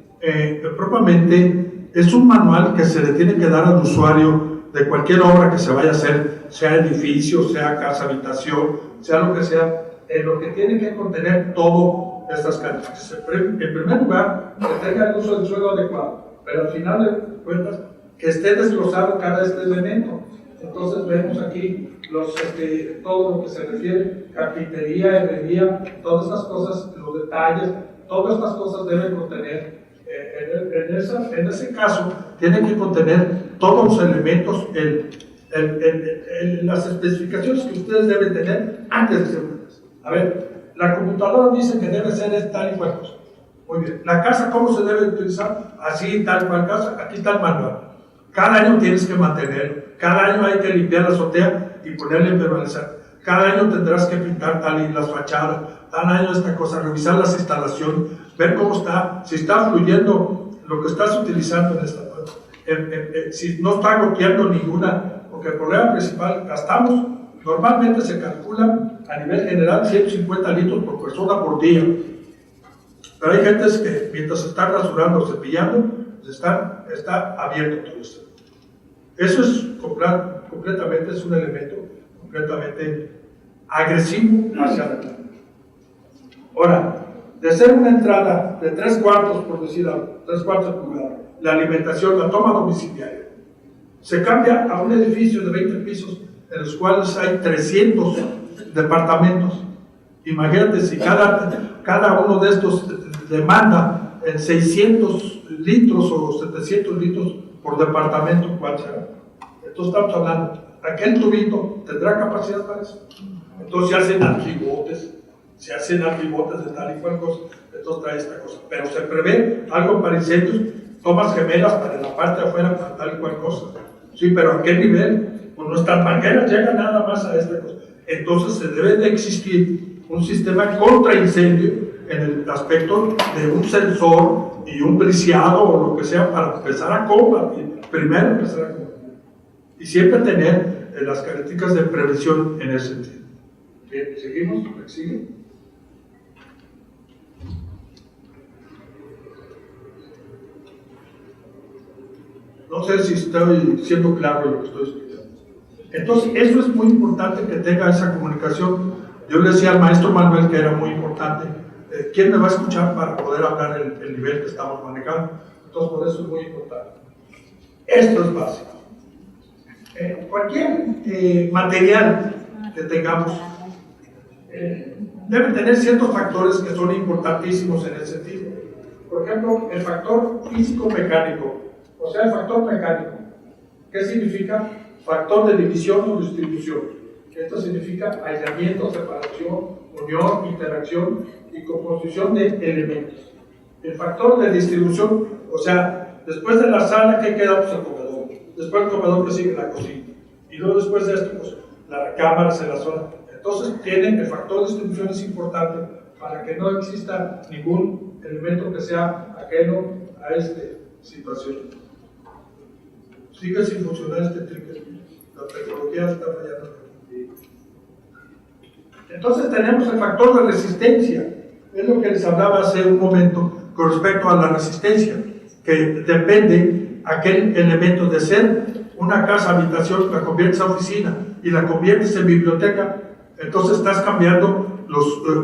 propiamente. Es un manual que se le tiene que dar al usuario de cualquier obra que se vaya a hacer, sea edificio, sea casa, habitación, sea lo que sea, lo que tiene que contener todas estas características. En primer lugar, que tenga el uso del suelo adecuado, pero al final de cuentas, que esté desglosado cada elemento. Entonces vemos aquí todo lo que se refiere, carpintería, herrería, todas estas cosas, los detalles, todas estas cosas deben contener. En ese caso, tienen que contener todos los elementos, las especificaciones que ustedes deben tener antes de ser una casa. A ver, la computadora dice que debe ser tal y cual cosa. Muy bien. La casa, ¿cómo se debe utilizar? Así, tal cual casa, aquí está el manual. Cada año tienes que mantenerlo. Cada año hay que limpiar la azotea y ponerle impermeabilizar. Cada año tendrás que pintar tal y las fachadas. Tal año esta cosa, revisar las instalaciones, ver cómo está, si está fluyendo lo que estás utilizando en esta parte. Si no está goteando ninguna, porque el problema principal, gastamos, normalmente se calcula a nivel general 150 litros por persona por día. Pero hay gente que mientras se está rasurando o cepillando, está abierto todo esto. Eso es completamente, es un elemento completamente agresivo hacia la planta. Ahora, de ser una entrada de 3 cuartos, por decir algo, 3 cuartos de pulgada, la alimentación, la toma domiciliaria, se cambia a un edificio de 20 pisos en los cuales hay 300 departamentos. Imagínate si cada uno de estos demanda 600 litros o 700 litros por departamento, ¿cuál será? Entonces estamos hablando, aquel tubito tendrá capacidad para eso. Entonces se hacen arquivotes de tal y cual cosa, entonces trae esta cosa. Pero se prevé algo para incendios, tomas gemelas para la parte de afuera para tal y cual cosa. Sí, pero ¿a qué nivel? Pues nuestras mangueras llegan nada más a esta cosa. Entonces se debe de existir un sistema contra incendio en el aspecto de un sensor y un briciado o lo que sea para empezar a combatir. Primero empezar a combatir. Y siempre tener las características de prevención en ese sentido. Bien, ¿seguimos? ¿Sigue? No sé si estoy siendo claro en lo que estoy explicando. Entonces, eso es muy importante que tenga esa comunicación. Yo le decía al maestro Manuel que era muy importante ¿quién me va a escuchar para poder hablar el nivel que estamos manejando? Entonces, por eso es muy importante. Esto es básico. Cualquier material que tengamos debe tener ciertos factores que son importantísimos en ese sentido. Por ejemplo, el factor físico-mecánico, o sea, el factor mecánico. ¿Qué significa? Factor de división o distribución. Esto significa aislamiento, separación, unión, interacción y composición de elementos. El factor de distribución, o sea, después de la sala, ¿qué queda? Pues el comedor. Después del comedor, que sigue la cocina. Y luego después de esto, pues las recámaras en la zona. Entonces, el factor de distribución es importante para que no exista ningún elemento que sea ajeno a esta situación. Sigue sin funcionar este trigger. La tecnología está fallando. Entonces tenemos el factor de resistencia. Es lo que les hablaba hace un momento con respecto a la resistencia, que depende aquel elemento de ser una casa habitación, la conviertes a oficina y la conviertes en biblioteca. Entonces estás cambiando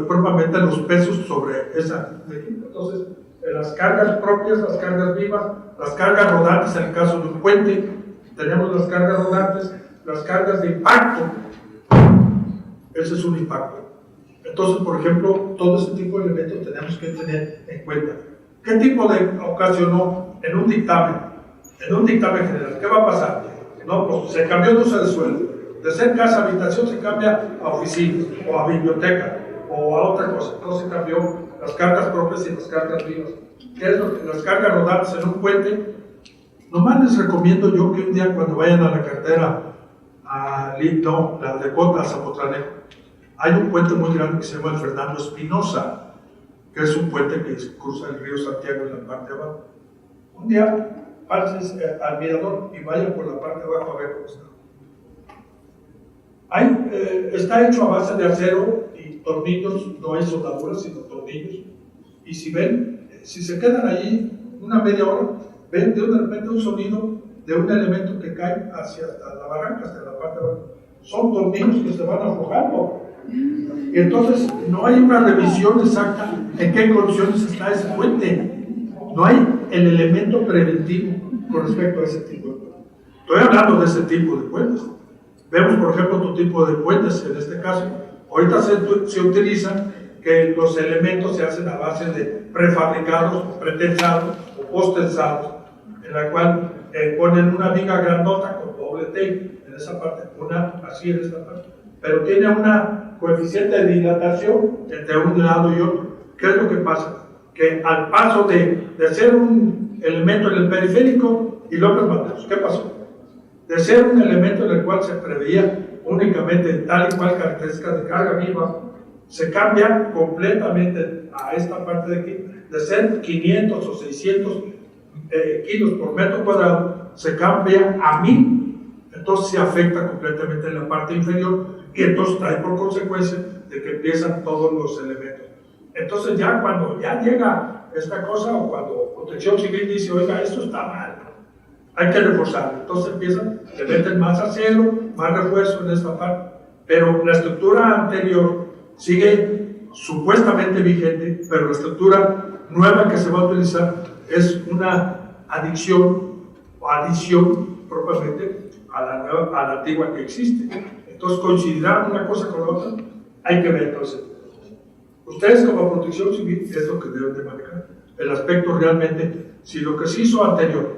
propiamente los pesos sobre esa. Entonces, las cargas propias, las cargas vivas, las cargas rodantes en el caso de un puente, tenemos las cargas rodantes, las cargas de impacto. Ese es un impacto. Entonces, por ejemplo, todo ese tipo de elementos tenemos que tener en cuenta. ¿Qué tipo de ocasionó en un dictamen? En un dictamen general, ¿qué va a pasar? No, pues se cambió de uso de suelo. De ser casa habitación se cambia a oficina, o a biblioteca, o a otra cosa. Entonces se cambió las cargas propias y las cargas vivas. ¿Qué es lo que las cargas rodantes en un puente? Nomás les recomiendo yo que un día cuando vayan a la carretera la de Cota a Zapotlanejo, hay un puente muy grande que se llama el Fernando Espinosa, que es un puente que cruza el río Santiago en la parte de abajo. Un día pases al mirador y vayan por la parte de abajo a ver cómo está. Está hecho a base de acero y tornillos, no hay soldaduras sino tornillos, y si ven, si se quedan allí una media hora, ven de repente un sonido de un elemento que cae hasta la barranca, hasta la parte de abajo. Son tornillos que se van aflojando, y entonces no hay una revisión exacta en qué condiciones está ese puente, no hay el elemento preventivo con respecto a ese tipo de puentes. Estoy hablando de ese tipo de puentes. Vemos, por ejemplo, otro tipo de puentes, en este caso, ahorita se utiliza que los elementos se hacen a base de prefabricados, pretensados o postensados, en la cual ponen una viga grandota con doble tape en esa parte, una así en esta parte, pero tiene una coeficiente de dilatación entre un lado y otro. ¿Qué es lo que pasa? Que al paso de ser un elemento en el periférico y López Mateos, ¿qué pasó? De ser un elemento en el cual se preveía únicamente tal y cual características de carga viva, se cambia completamente a esta parte de aquí, de ser 500 o 600 kilos por metro cuadrado, se cambia a 1000, entonces se afecta completamente en la parte inferior y entonces trae por consecuencia de que empiezan todos los elementos. Entonces ya cuando ya llega esta cosa, o cuando Protección Civil dice, oiga, esto está mal, hay que reforzarlo. Entonces empiezan, le meten más acero, más refuerzo en esta parte. Pero la estructura anterior sigue supuestamente vigente, pero la estructura nueva que se va a utilizar es una adición propiamente a la antigua que existe. Entonces coincidirá una cosa con la otra, hay que ver entonces. Ustedes como Protección Civil es lo que deben de manejar. El aspecto realmente, si lo que se hizo anterior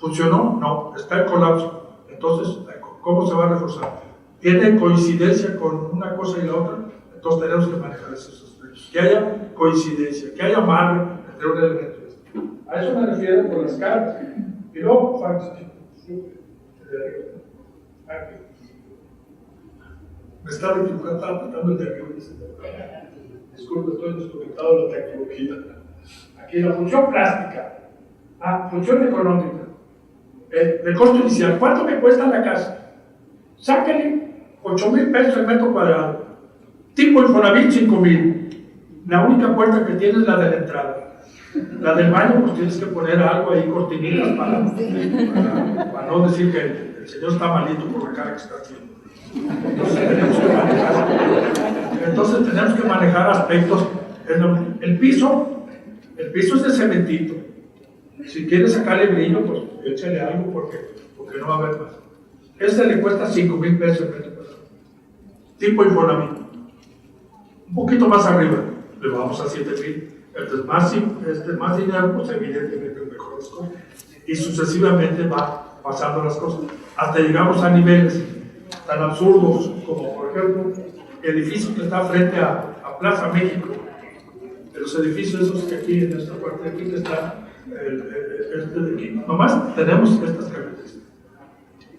¿funcionó? No, está en colapso. Entonces, ¿cómo se va a reforzar? ¿Tiene coincidencia con una cosa y la otra? Entonces tenemos que manejar esos aspectos. Que haya coincidencia, que haya amarre entre un elemento y otro. A eso me refiero con las cargas. Y luego, me estaba equivocando, estaba tratando el de arriba. Disculpe, estoy desconectado de la tecnología. Aquí la función plástica. Función económica. De costo inicial. ¿Cuánto me cuesta la casa? Sáquenle 8,000 pesos el metro cuadrado. Tipo Infonavit, 5,000. La única puerta que tienes es la de la entrada. La del baño, pues tienes que poner algo ahí, cortinitas para no decir que el señor está malito por la cara que está haciendo. Entonces tenemos que manejar aspectos El piso es de cementito. Si quieres sacarle brillo, pues échale algo porque no va a haber más. Este le cuesta 5,000 pesos el metro cuadrado. Tipo Infonavit. Un poquito más arriba, le vamos a 7,000. Más dinero, pues evidentemente mejor las cosas. Y sucesivamente va pasando las cosas. Hasta llegamos a niveles tan absurdos como, por ejemplo, el edificio que está frente a Plaza México. De los edificios esos que aquí, en esta parte de aquí, que están, de aquí. Nomás tenemos estas características.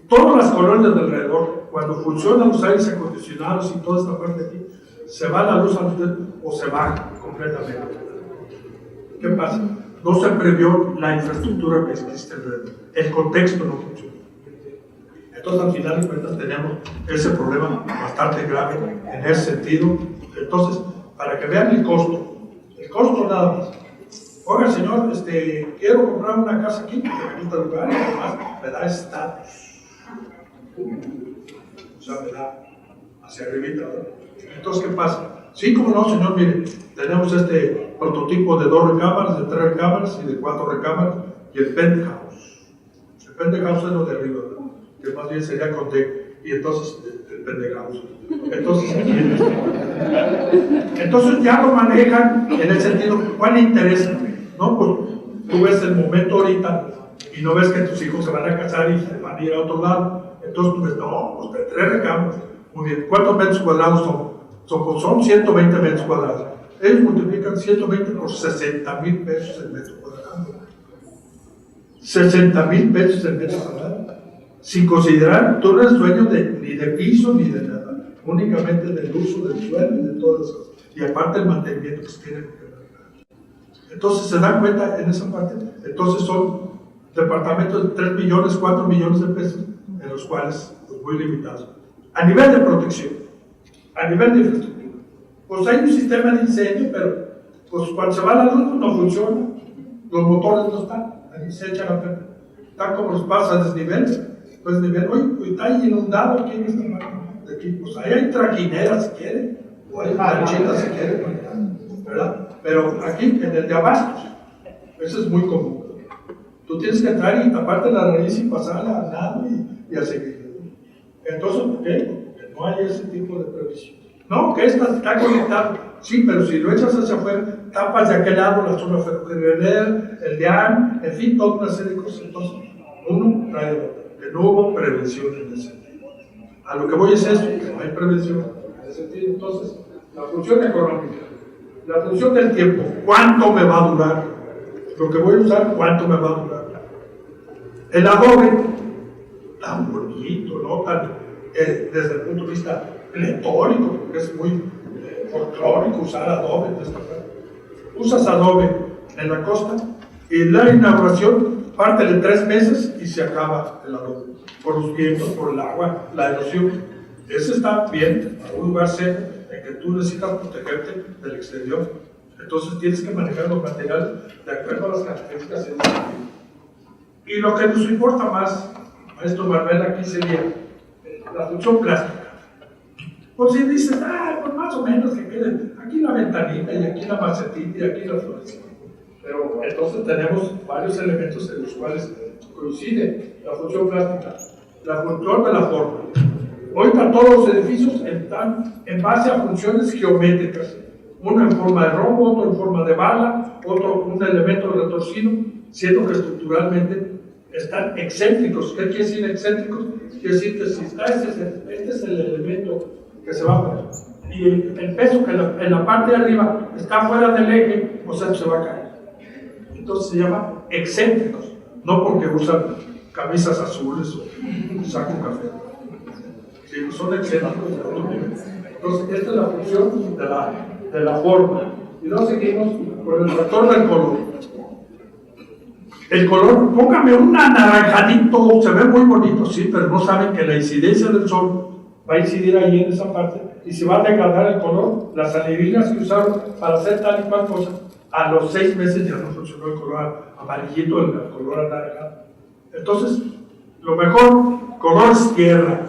Todas las colonias de alrededor, cuando funcionan los aires acondicionados y toda esta parte de aquí, se va la luz o se baja completamente. ¿Qué pasa? No se previó la infraestructura que existe alrededor. El contexto no funciona. Entonces, al final de cuentas, tenemos ese problema bastante grave en ese sentido. Entonces, para que vean el costo nada más. Oiga, señor, quiero comprar una casa aquí, porque me gusta el lugar y además me da estatus. O sea, me da hacia arribita, ¿verdad? Entonces, ¿qué pasa? Sí, como no, señor, mire, tenemos este prototipo de 2 recámaras, de 3 recámaras y de 4 recámaras y el penthouse. El penthouse es lo de arriba, ¿verdad? Que más bien sería con D, y entonces el penthouse. Entonces ya lo manejan en el sentido, ¿cuál le interesa? ¿No? Pues tú ves el momento ahorita y no ves que tus hijos se van a casar y se van a ir a otro lado. Entonces tú ves, no, pues de 3 recámaras. Muy bien, ¿cuántos metros cuadrados son? Son 120 metros cuadrados. Ellos multiplican 120 por 60,000 pesos el metro cuadrado. 60,000 pesos el metro cuadrado. Sin considerar, tú no eres dueño ni de piso ni de nada. Únicamente del uso del suelo y de todas las cosas. Y aparte el mantenimiento que se tiene que tener. Entonces se dan cuenta en esa parte. Entonces son departamentos de 3 millones, 4 millones de pesos, en los cuales pues, muy limitados. A nivel de protección, a nivel de infraestructura, pues hay un sistema de incendio, pero pues cuando se va la luz no funciona, los motores no están, ahí se echan a perder. Están como los pasos a desnivel, pues nivel, oye, está inundado aquí en esta parte de aquí, pues ahí hay trajineras si quieren, o hay lanchitas si quieren, ¿verdad? Pero aquí en el de abastos, eso es muy común. Tú tienes que entrar y taparte la nariz y pasarla al lado y a seguir. Entonces, ¿por qué? Porque no hay ese tipo de previsión. No, que está conectado. Sí, pero si lo echas hacia afuera, tapas de aquel lado la zona ferrocarrilera, el DIAN, en fin, toda una serie de cosas. Entonces, uno trae el otro. Que no hubo prevención en ese sentido. A lo que voy es esto, que no hay prevención en ese sentido. Entonces, la función económica, la función del tiempo, ¿cuánto me va a durar? Lo que voy a usar, ¿cuánto me va a durar? El adobe, tan bonito, ¿no? Desde el punto de vista pletórico, porque es muy folclórico usar adobe. Usas adobe en la costa y la inauguración parte de 3 meses y se acaba el adobe. Por los vientos, por el agua, la erosión. Ese está bien, para un lugar seco en que tú necesitas protegerte del exterior. Entonces tienes que manejar los materiales de acuerdo a las características del sitio. Y lo que nos importa más, maestro Manuel, aquí sería la función plástica. Pues si dices, pues más o menos que quede aquí la ventanita y aquí la macetita y aquí las flores. Pero entonces tenemos varios elementos en los cuales coincide la función plástica, la función de la forma. Ahorita todos los edificios están en base a funciones geométricas. Uno en forma de rombo, otro en forma de bala, otro un elemento retorcido, siendo que estructuralmente están excéntricos. ¿Qué quiere decir excéntricos? Quiere decir que si está este es el elemento que se va a poner, y el peso que en la parte de arriba está fuera del eje, o sea, se va a caer. Entonces se llama excéntricos, no porque usan camisas azules o saco café. Sí, son excéntricos de otro nivel. Entonces, esta es la función de la forma. Y luego seguimos con el factor del color. El color, póngame un anaranjadito, se ve muy bonito, sí, pero no saben que la incidencia del sol va a incidir ahí en esa parte y se va a degradar el color. Las anilinas que usaron para hacer tal y cual cosa, a los 6 meses ya no funcionó el color amarillito, el color anaranjado. Entonces, lo mejor, colores tierra,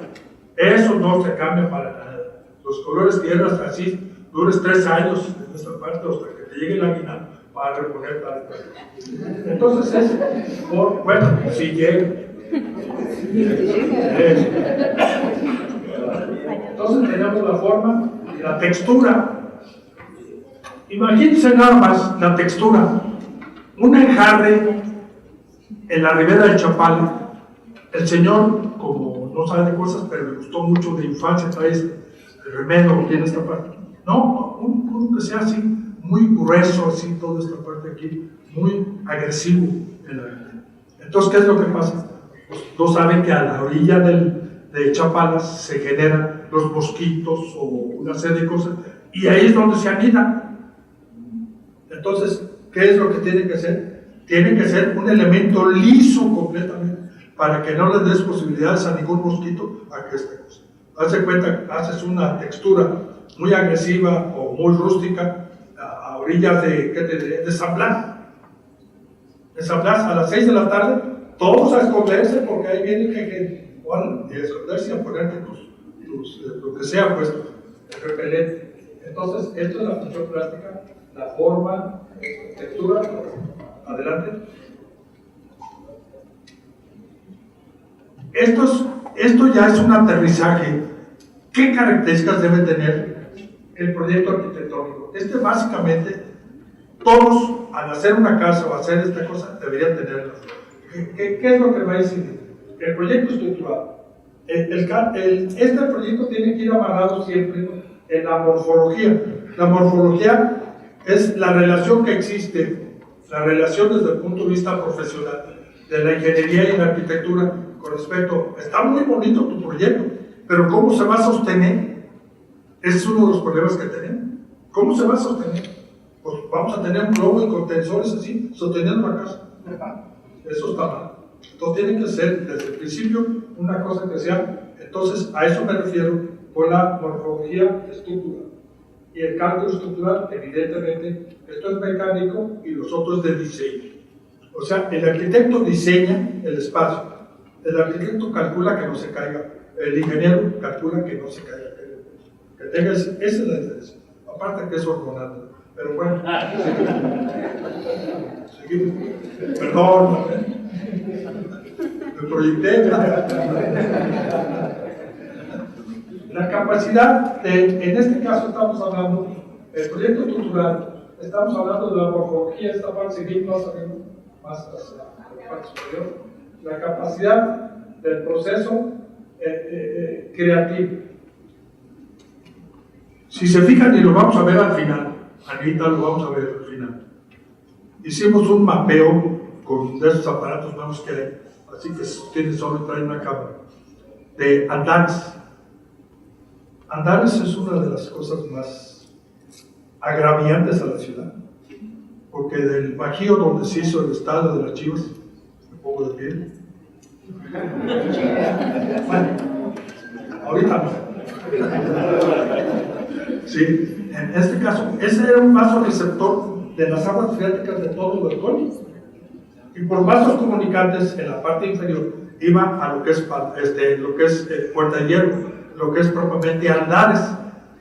eso no se cambia para nada. Los colores tierras así, dures 3 años en esta parte hasta que te llegue el aguinaldo para reponer tal. Entonces es, bueno, si llega. Entonces tenemos la forma y la textura. Imagínense nada más la textura. Un enjarre en la ribera del Chapala. El señor, como no sabe de cosas, pero le gustó mucho de infancia, trae el remedio que tiene esta parte. No, uno que sea así, muy grueso, así, toda esta parte aquí, muy agresivo. Entonces, ¿qué es lo que pasa? Pues no saben que a la orilla de Chapala se generan los mosquitos o una serie de cosas, y ahí es donde se anidan. Entonces, ¿qué es lo que tiene que ser? Tiene que ser un elemento liso completamente, para que no le des posibilidades a ningún mosquito a que esta cosa. Hazte cuenta, haces una textura muy agresiva o muy rústica a orillas de San Blas. En San Blas, a las 6 de la tarde, todos a esconderse, porque ahí viene gente, bueno, y a esconderse y a ponerte lo que sea puesto, el repelente. Entonces, esto es la función plástica, la forma, textura. Adelante. Esto ya es un aterrizaje. ¿Qué características debe tener el proyecto arquitectónico? Básicamente, todos, al hacer una casa o hacer esta cosa, deberían tenerlas. ¿Qué es lo que va a decir? El proyecto estructural. Este proyecto tiene que ir amarrado siempre en la morfología. La morfología es la relación que existe, la relación desde el punto de vista profesional de la ingeniería y la arquitectura con respecto, está muy bonito tu proyecto, pero ¿cómo se va a sostener? Ese es uno de los problemas que tenemos. ¿Cómo se va a sostener? Pues vamos a tener un globo y contensores así, sosteniendo la casa. Eso está mal. Entonces tiene que ser desde el principio una cosa que sea. Entonces a eso me refiero con la morfología estructural. Y el cálculo estructural, evidentemente, esto es mecánico y los otros de diseño. O sea, el arquitecto diseña el espacio, el arquitecto calcula que no se caiga, el ingeniero calcula que no se caiga, que tenga esa es la diferencia. Aparte que es hormonal, pero bueno, seguimos. Perdón, me proyecté. La capacidad en este caso estamos hablando, el proyecto estructural, estamos hablando de la morfología, esta parte civil, más hacia la parte superior, la capacidad del proceso creativo. Si se fijan, y lo vamos a ver al final, Anita, lo vamos a ver al final. Hicimos un mapeo con de esos aparatos nuevos que hay, así que tienen solo traen una cámara, de andares. Andares es una de las cosas más agraviantes a la ciudad, porque del Bajío donde se hizo el estadio de las Chivas, me pongo de pie. Bueno, ahorita no. Sí, en este caso, ese era un vaso receptor de las aguas freáticas de todos los balcones. Y por vasos comunicantes en la parte inferior iba a lo que es puerta de hierro, lo que es propiamente andares,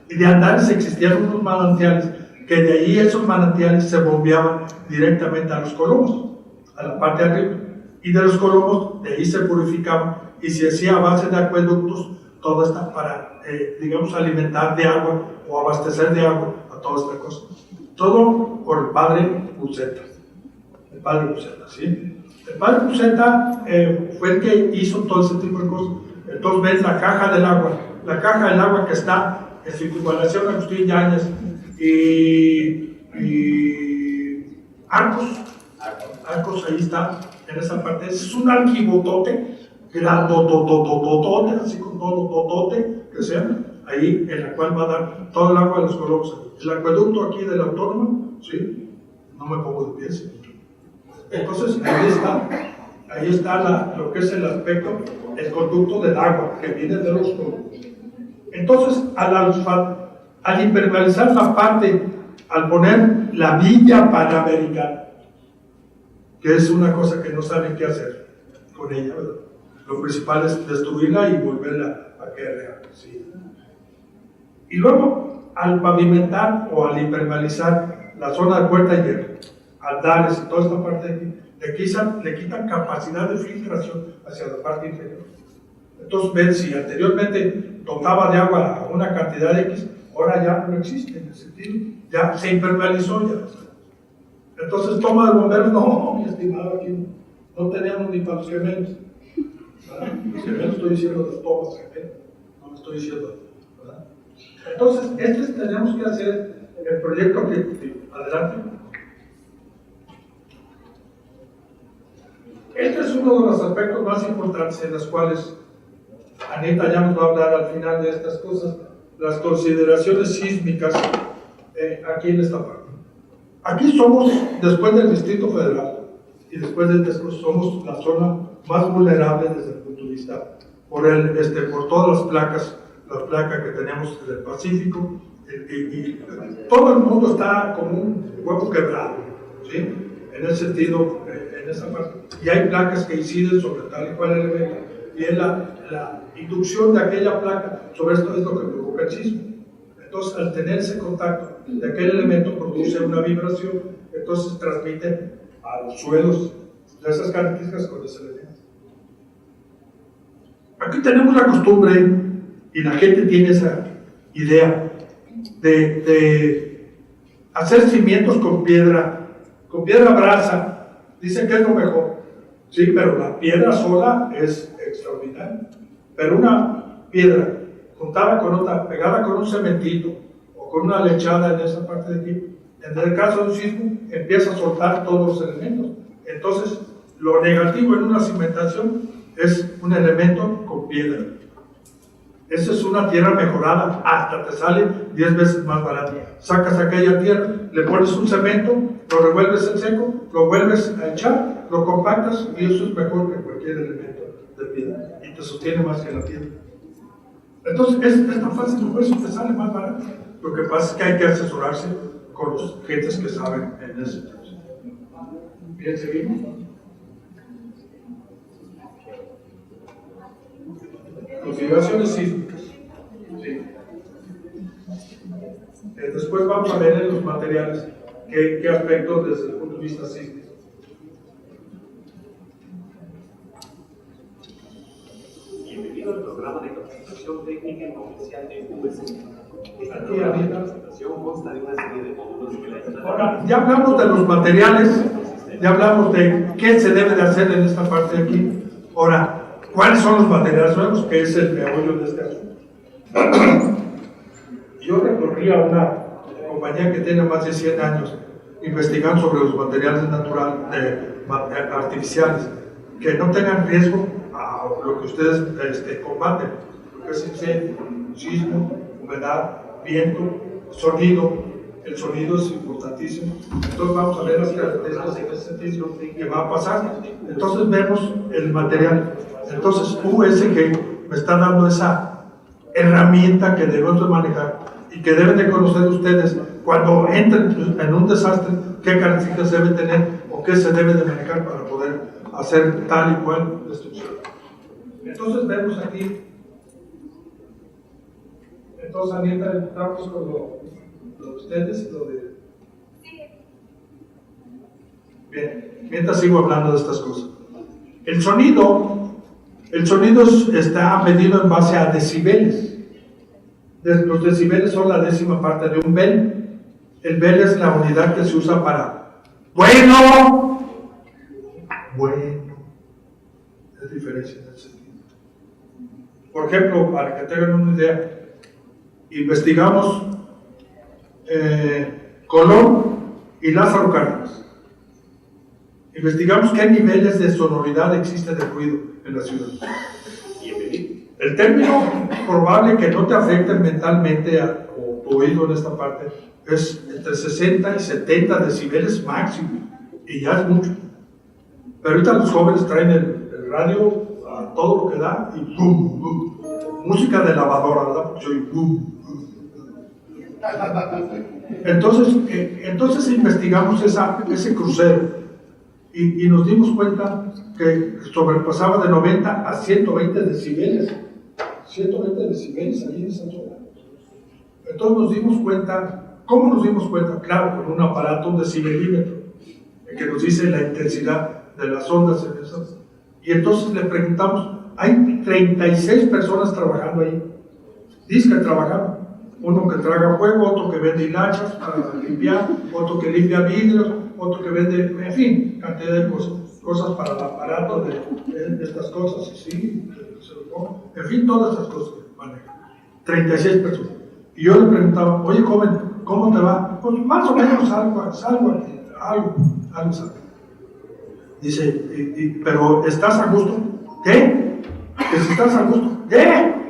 y de andares existían unos manantiales, que de ahí esos manantiales se bombeaban directamente a los colomos, a la parte de arriba, y de los colomos de ahí se purificaban, y se hacía a base de acueductos, todo esto para, digamos, alimentar de agua, o abastecer de agua a toda esta cosa. Todo por el padre Urzeta. El padre Urzeta, ¿sí? El padre Urzeta fue el que hizo todo ese tipo de cosas. Entonces ves la caja del agua que está en circunvalación Agustín Yáñez y Arcos, ahí está, en esa parte. Es un arquivotote, grandototototote, así con todo totote que sea, ahí en la cual va a dar todo el agua de los colomos. El acueducto aquí del Autónomo, ¿sí? No me pongo de pie, ¿sí? Entonces ahí está lo que es el aspecto, el conducto del agua que viene de los colomos. Entonces, al impermeabilizar la parte, al poner la Villa Panamericana, que es una cosa que no saben qué hacer con ella, ¿verdad? Lo principal es destruirla y volverla a que real, ¿sí? Y luego, al pavimentar o al impermeabilizar la zona de Puerta Hierro, Andares y toda esta parte de aquí, le quitan capacidad de filtración hacia la parte inferior. Entonces, ven, si anteriormente dotaba de agua a una cantidad de X, ahora ya no existe en el sentido, ya se impermeabilizó ya. Entonces, toma de bomberos, no, mi estimado, aquí no teníamos ni para los gemelos. Los gemelos estoy diciendo las tomas gemelos, no estoy diciendo, ¿verdad? Entonces, tenemos que hacer el proyecto que adelante. Este es uno de los aspectos más importantes en los cuales Anita ya nos va a hablar al final de estas cosas, las consideraciones sísmicas aquí en esta parte. Aquí somos, después del Distrito Federal y después del Texas, somos la zona más vulnerable desde el punto de vista por todas las placas que tenemos del Pacífico, y todo el mundo está como un huevo quebrado, ¿sí? En ese sentido, en esa parte. Y hay placas que inciden sobre tal y cual elemento, y es la inducción de aquella placa sobre esto es lo que provoca el sismo. Entonces, al tener ese contacto de aquel elemento, produce una vibración, entonces transmite a los suelos de esas características con ese elemento. Aquí tenemos la costumbre, y la gente tiene esa idea, de hacer cimientos con piedra brasa. Dicen que es lo mejor, sí, pero la piedra sola es extraordinaria. Pero una piedra juntada con otra, pegada con un cementito o con una lechada en esa parte de aquí, en el caso de un sismo, empieza a soltar todos los elementos. Entonces, lo negativo en una cimentación es un elemento con piedra. Esa es una tierra mejorada, hasta te sale 10 veces más barata. Sacas aquella tierra, le pones un cemento, lo revuelves en seco, lo vuelves a echar, lo compactas y eso es mejor que cualquier elemento de piedra y te sostiene más que la piedra. Entonces es tan fácil, por eso te sale más barato. Lo que pasa es que hay que asesorarse con los gentes que saben en ese proceso. Bien, seguimos. Consideraciones sísmicas. Sí. Después vamos a ver en los materiales qué aspectos desde el punto de vista sísmico. Bienvenido al programa de capacitación técnica y comercial de USC. Esta presentación consta de una serie de módulos que la ayudan. Ahora, ya hablamos de los materiales, ya hablamos de qué se debe de hacer en esta parte de aquí. Ahora, ¿cuáles son los materiales nuevos? Que es el meollo de este asunto. Yo recorrí a una compañía que tiene más de 100 años investigando sobre los materiales artificiales que no tengan riesgo a lo que ustedes combaten, lo que es incendio, sismo, humedad, viento, sonido. El sonido es importantísimo. Entonces vamos a ver las características en ese sentido que va a pasar. Entonces vemos el material. Entonces USG me está dando esa herramienta que debemos de manejar y que deben de conocer ustedes cuando entren en un desastre, qué características deben tener o qué se debe de manejar para poder hacer tal y cual destrucción. Entonces vemos aquí, entonces Anita, entramos con lo de ustedes, lo de... Bien, mientras sigo hablando de estas cosas. El sonido está medido en base a decibeles. Los decibeles son la 10ª parte de un bel. El bel es la unidad que se usa para bueno. Es diferencia en el sentido. Por ejemplo, para que tengan una idea, investigamos Colón y Lázaro Cárdenas. Investigamos qué niveles de sonoridad existen de ruido en la ciudad. El término probable que no te afecte mentalmente o tu oído en esta parte es entre 60 y 70 decibeles máximo, y ya es mucho. Pero ahorita los jóvenes traen el radio a todo lo que da y boom, boom. Música de lavadora, ¿verdad? Porque soy boom, boom. Entonces investigamos ese crucero y nos dimos cuenta que sobrepasaba de 90 a 120 decibeles. 120 decibeles ahí en esa zona. Entonces nos dimos cuenta. ¿Cómo nos dimos cuenta? Claro, con un aparato, un decibelímetro, que nos dice la intensidad de las ondas en esas. Y entonces le preguntamos, hay 36 personas trabajando ahí. Dice que trabajan. Uno que traga fuego, otro que vende hilachas para limpiar, otro que limpia vidrios, otro que vende, en fin, cantidad de cosas para el aparato de estas cosas, sí, en fin, todas estas cosas manejan. 36 personas. Y yo le preguntaba, oye joven, ¿cómo te va? Pues más o menos algo sabe. Dice, pero ¿estás a gusto? ¿Qué? ¿Que si estás a gusto? ¿Qué?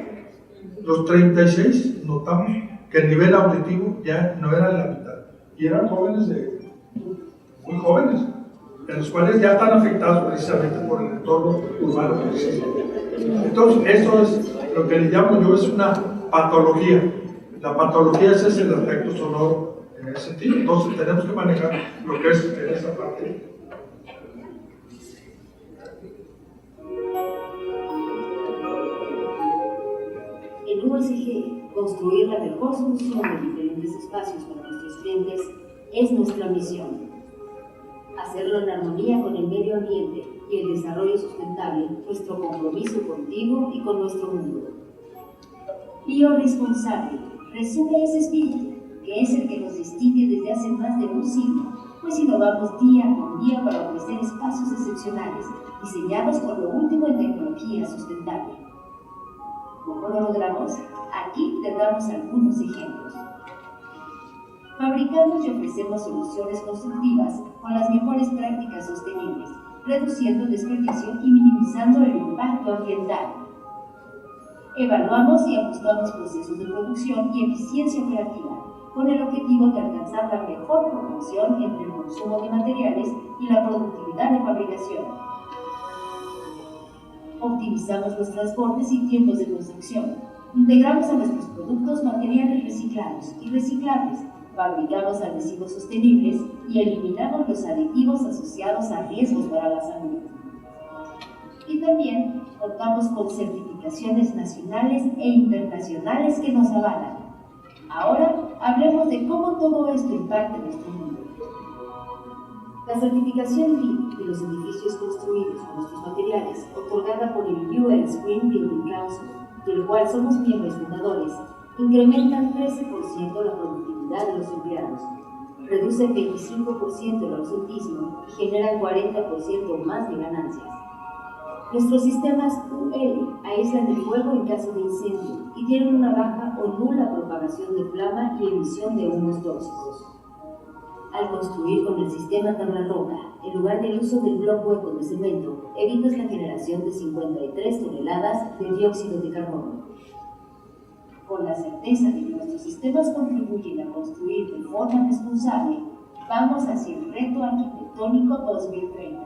Los 36 notamos que el nivel auditivo ya no era la mitad. Y eran jóvenes muy jóvenes, en los cuales ya están afectados precisamente por el entorno urbano. Entonces, eso es lo que le llamo yo, es una patología. La patología es el aspecto sonoro en ese sentido. Entonces, tenemos que manejar lo que es en esa parte. En USG, construir la mejor solución de diferentes espacios para nuestros clientes es nuestra misión. Hacerlo en armonía con el medio ambiente y el desarrollo sustentable, nuestro compromiso contigo y con nuestro mundo. Biorresponsable resume ese espíritu, que es el que nos distingue desde hace más de un siglo, pues innovamos día con día para ofrecer espacios excepcionales, diseñados con lo último en tecnología sustentable. ¿Cómo lo logramos? Aquí te damos algunos ejemplos. Fabricamos y ofrecemos soluciones constructivas con las mejores prácticas sostenibles, reduciendo el desperdicio y minimizando el impacto ambiental. Evaluamos y ajustamos procesos de producción y eficiencia operativa, con el objetivo de alcanzar la mejor proporción entre el consumo de materiales y la productividad de fabricación. Optimizamos los transportes y tiempos de construcción. Integramos a nuestros productos materiales reciclados y reciclables. Fabricamos adhesivos sostenibles y eliminamos los aditivos asociados a riesgos para la salud. Y también contamos con certificaciones nacionales e internacionales que nos avalan. Ahora hablemos de cómo todo esto impacta en nuestro mundo. La certificación LEED de los edificios construidos con nuestros materiales, otorgada por el US Green Building Council, del cual somos miembros fundadores, incrementan 13% la productividad de los empleados, reducen 25% el ausentismo y generan 40% más de ganancias. Nuestros sistemas UL aíslan el fuego en caso de incendio y tienen una baja o nula propagación de flama y emisión de humos tóxicos. Al construir con el sistema tabla roca, en lugar del uso del bloque hueco de cemento, evitas la generación de 53 toneladas de dióxido de carbono. Con la certeza de que nuestros sistemas contribuyen a construir de forma responsable, vamos hacia el reto arquitectónico 2030,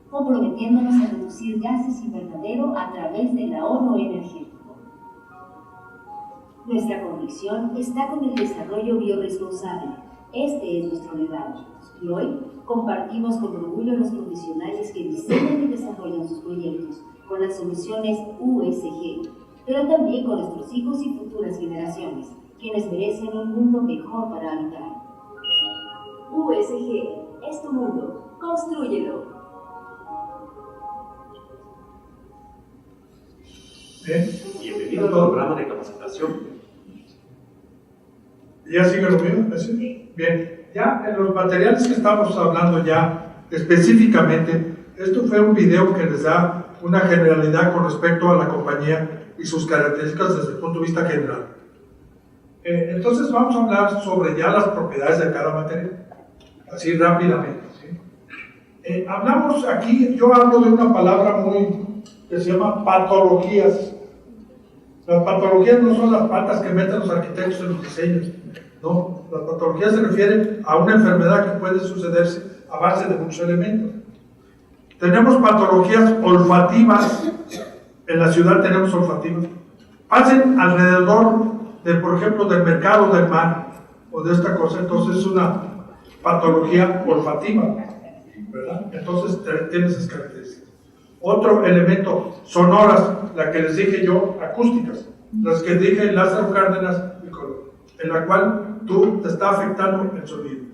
comprometiéndonos a reducir gases invernadero a través del ahorro energético. Nuestra convicción está con el desarrollo biorresponsable. Este es nuestro legado, y hoy compartimos con orgullo a los profesionales que diseñan y desarrollan sus proyectos con las soluciones USG, pero también con nuestros hijos y futuras generaciones, quienes merecen un mundo mejor para habitar. USG es tu mundo, ¡constrúyelo! Bienvenido al programa de capacitación. ¿Ya sigue lo mío? ¿Sí? Bien, ya en los materiales que estamos hablando ya específicamente, esto fue un video que les da una generalidad con respecto a la compañía y sus características desde el punto de vista general. Entonces vamos a hablar sobre ya las propiedades de cada material, así rápidamente. ¿Sí? Hablamos aquí, yo hablo de una palabra que se llama patologías. Las patologías no son las patas que meten los arquitectos en los diseños. No, las patologías se refieren a una enfermedad que puede sucederse a base de muchos elementos. Tenemos patologías olfativas, en la ciudad tenemos olfativas. Pasen alrededor de, por ejemplo, del mercado del mar o de esta cosa, entonces es una patología olfativa, ¿verdad? Entonces tiene esas características. Otro elemento, sonoras, la que les dije yo, acústicas, las que dije Lázaro Cárdenas y Colón. en la cual tú te está afectando el sonido.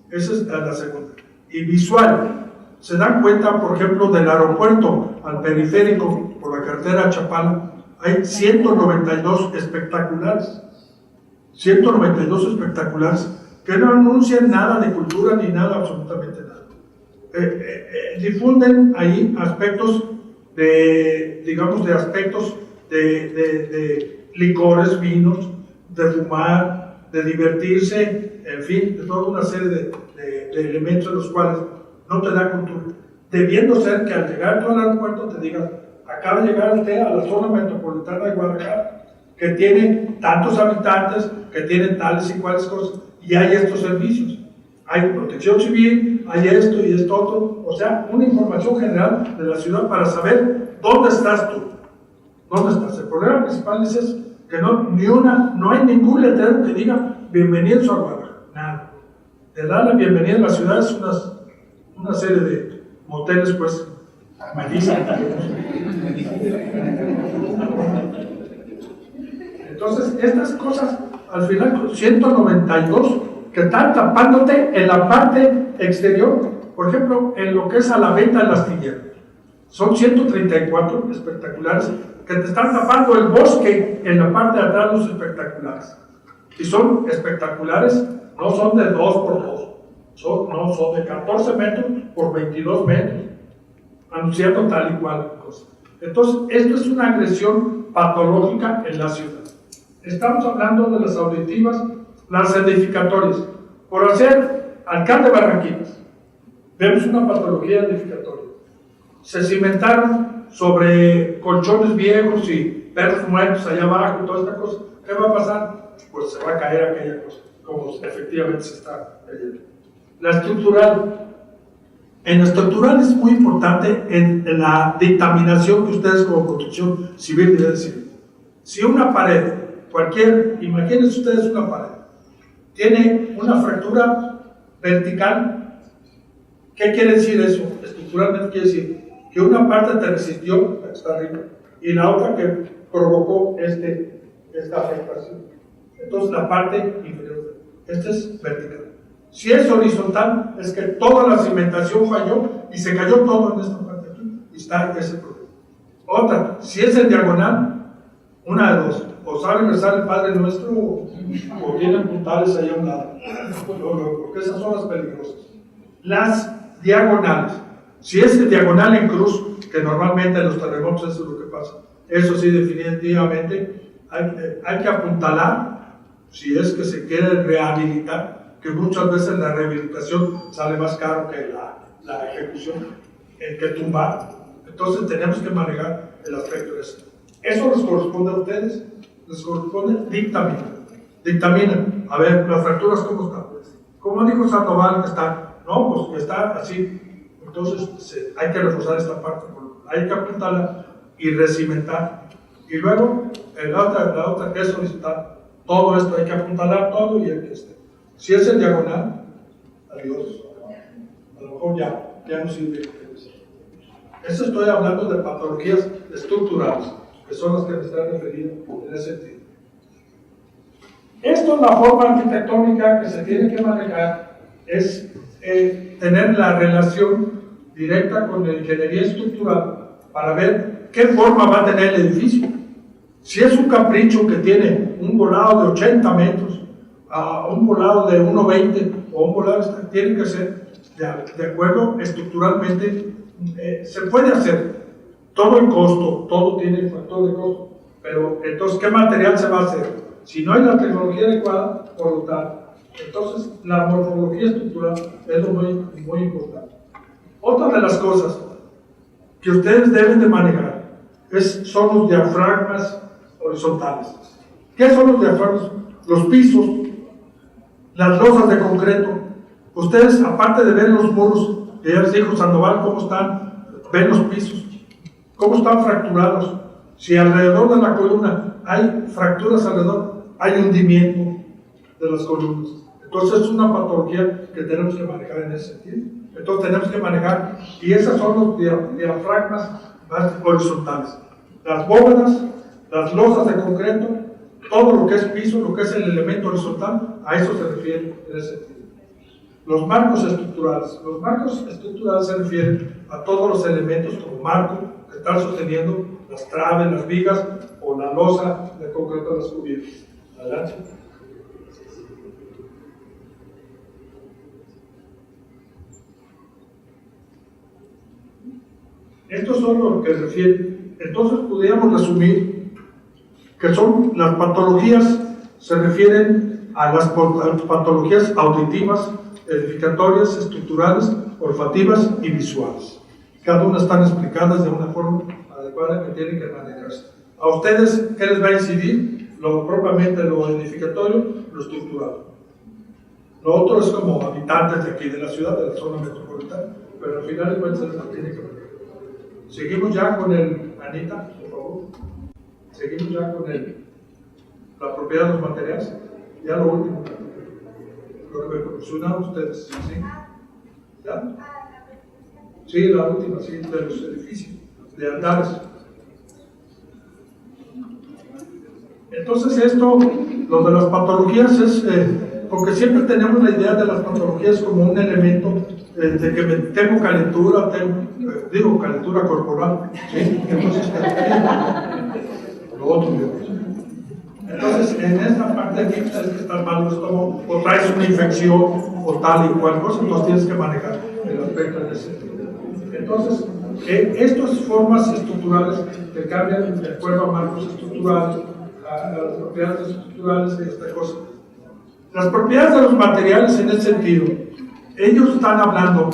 Esa es la segunda. Y visual. Se dan cuenta, por ejemplo, del aeropuerto al periférico por la carretera Chapala, hay 192 espectaculares. 192 espectaculares que no anuncian nada de cultura ni nada, absolutamente nada. Difunden ahí aspectos de, digamos, de aspectos de licores, vinos, de fumar, de divertirse, en fin, de toda una serie de elementos en los cuales no te da cultura. Debiendo ser que al llegar tú al aeropuerto te digan, acaba de llegar usted a la zona metropolitana de Guadalajara, que tiene tantos habitantes, que tiene tales y cuales cosas, y hay estos servicios. Hay protección civil, hay esto y esto otro, o sea, una información general de la ciudad para saber dónde estás tú. ¿Dónde estás? El problema principal es que no hay ningún letrero que diga bienvenidos a Guadalajara. Nada. Te dan la bienvenida a la ciudad, es una serie de moteles, pues, entonces, estas cosas, al final, 192 que están tapándote en la parte exterior, por ejemplo, en lo que es a la venta del astillero. Son 134 espectaculares que te están tapando el bosque en la parte de atrás de los espectaculares. Y son espectaculares, no son de 2 por 2, son de 14 metros por 22 metros, anunciando tal y cual cosa. Entonces, esto es una agresión patológica en la ciudad. Estamos hablando de las auditivas, las edificatorias. Por hacer alcalde de Barranquillas, vemos una patología edificatoria. Se cimentaron sobre colchones viejos y perros muertos allá abajo y toda esta cosa. ¿Qué va a pasar? Pues se va a caer aquella cosa, como efectivamente se está cayendo. La estructural. En la estructural es muy importante en la dictaminación que ustedes como protección civil deben decir. Si una pared, imagínense ustedes una pared, tiene una fractura vertical, ¿qué quiere decir eso? Estructuralmente quiere decir que una parte te resistió, la que está arriba, y la otra que provocó esta afectación. Entonces la parte inferior, esta es vertical. Si es horizontal, es que toda la cimentación falló y se cayó todo en esta parte aquí, y está ese problema. Otra, si es en diagonal, una de dos, o sabe rezar el Padre Nuestro, o tienen puntales allá a un lado, porque esas son las peligrosas. Las diagonales, si es en diagonal en cruz, que normalmente en los terremotos eso es lo que pasa, eso sí definitivamente hay que apuntalar, si es que se quiere rehabilitar, que muchas veces la rehabilitación sale más caro que la ejecución, que tumbar. Entonces tenemos que manejar el aspecto de eso. Eso les corresponde a ustedes, les corresponde dictaminan. A ver, las fracturas, ¿cómo están? ¿Cómo dijo Sandoval que está? No, pues que está así. Entonces hay que reforzar esta parte, hay que apuntarla y recimentar. Y luego, la otra que es horizontal, todo esto hay que apuntalar todo y hay que estar. Si es en diagonal, adiós. A lo mejor ya no sirve. Eso estoy hablando de patologías estructurales, que son las que me están refiriendo en ese sentido. Esto es la forma arquitectónica que se tiene que manejar, es tener la relación directa con la ingeniería estructural para ver qué forma va a tener el edificio. Si es un capricho que tiene un volado de 80 metros, a un volado de 1,20 o un volado, tiene que ser de acuerdo estructuralmente, se puede hacer, todo el costo, todo tiene el factor de costo, pero entonces, ¿qué material se va a hacer? Si no hay la tecnología adecuada, por lo tanto, entonces la morfología estructural es lo muy importante. Otra de las cosas que ustedes deben de manejar son los diafragmas horizontales. ¿Qué son los diafragmas? Los pisos, las losas de concreto. Ustedes, aparte de ver los muros, que ya les dijo Sandoval cómo están, ven los pisos, cómo están fracturados. Si alrededor de la columna hay fracturas alrededor, hay hundimiento de las columnas. Entonces es una patología que tenemos que manejar en ese sentido. Entonces tenemos que manejar, y esos son los diafragmas más horizontales. Las bóvedas, las losas de concreto, todo lo que es piso, lo que es el elemento horizontal, a eso se refiere en ese sentido. Los marcos estructurales. Los marcos estructurales se refieren a todos los elementos como marco que están sosteniendo las traves, las vigas o la losa de concreto de las cubiertas. Adelante. Estos son los que refieren. Entonces podríamos resumir que son las patologías, se refieren a las patologías auditivas, edificatorias, estructurales, olfativas y visuales. Cada una están explicadas de una forma adecuada que tienen que manejarse. ¿A ustedes qué les va a incidir? Propiamente lo edificatorio, lo estructural. Lo otro es como habitantes de aquí de la ciudad, de la zona metropolitana, pero al final de cuentas es lo que tiene que ver. Seguimos ya con el, Anita, por favor. Seguimos ya con la propiedad de los materiales. Ya lo último. Lo que me proporcionaron ustedes. ¿Sí? ¿Ya? Sí, la última, sí, de los edificios, de andares. Entonces esto, lo de las patologías es, porque siempre tenemos la idea de las patologías como un elemento de que tengo calentura, digo calentura corporal, ¿sí? Entonces, lo otro, entonces en esta parte aquí tienes que estar mal el estómago, o traes una infección, o tal y cual cosa, entonces tienes que manejar el aspecto de ese sentido. Entonces, estas formas estructurales que cambian de acuerdo a marcos estructurales, a las propiedades estructurales de esta cosa. Las propiedades de los materiales en ese sentido, ellos están hablando,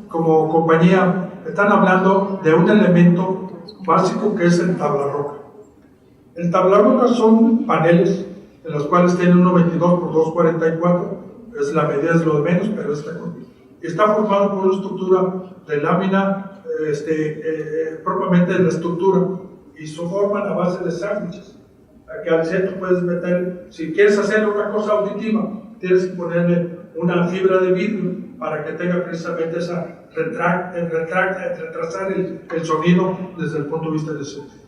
como compañía, están hablando de un elemento básico que es el tablarroca. El tablarroca son paneles en los cuales tienen 1.22 por 2.44, es la medida es lo de menos, pero está formado por una estructura de lámina, propiamente de la estructura, y se forman a base de sándwiches. Aquí al centro puedes meter, si quieres hacer una cosa auditiva, tienes que ponerle una fibra de vidrio para que tenga precisamente esa retrasar el sonido desde el punto de vista del sentido.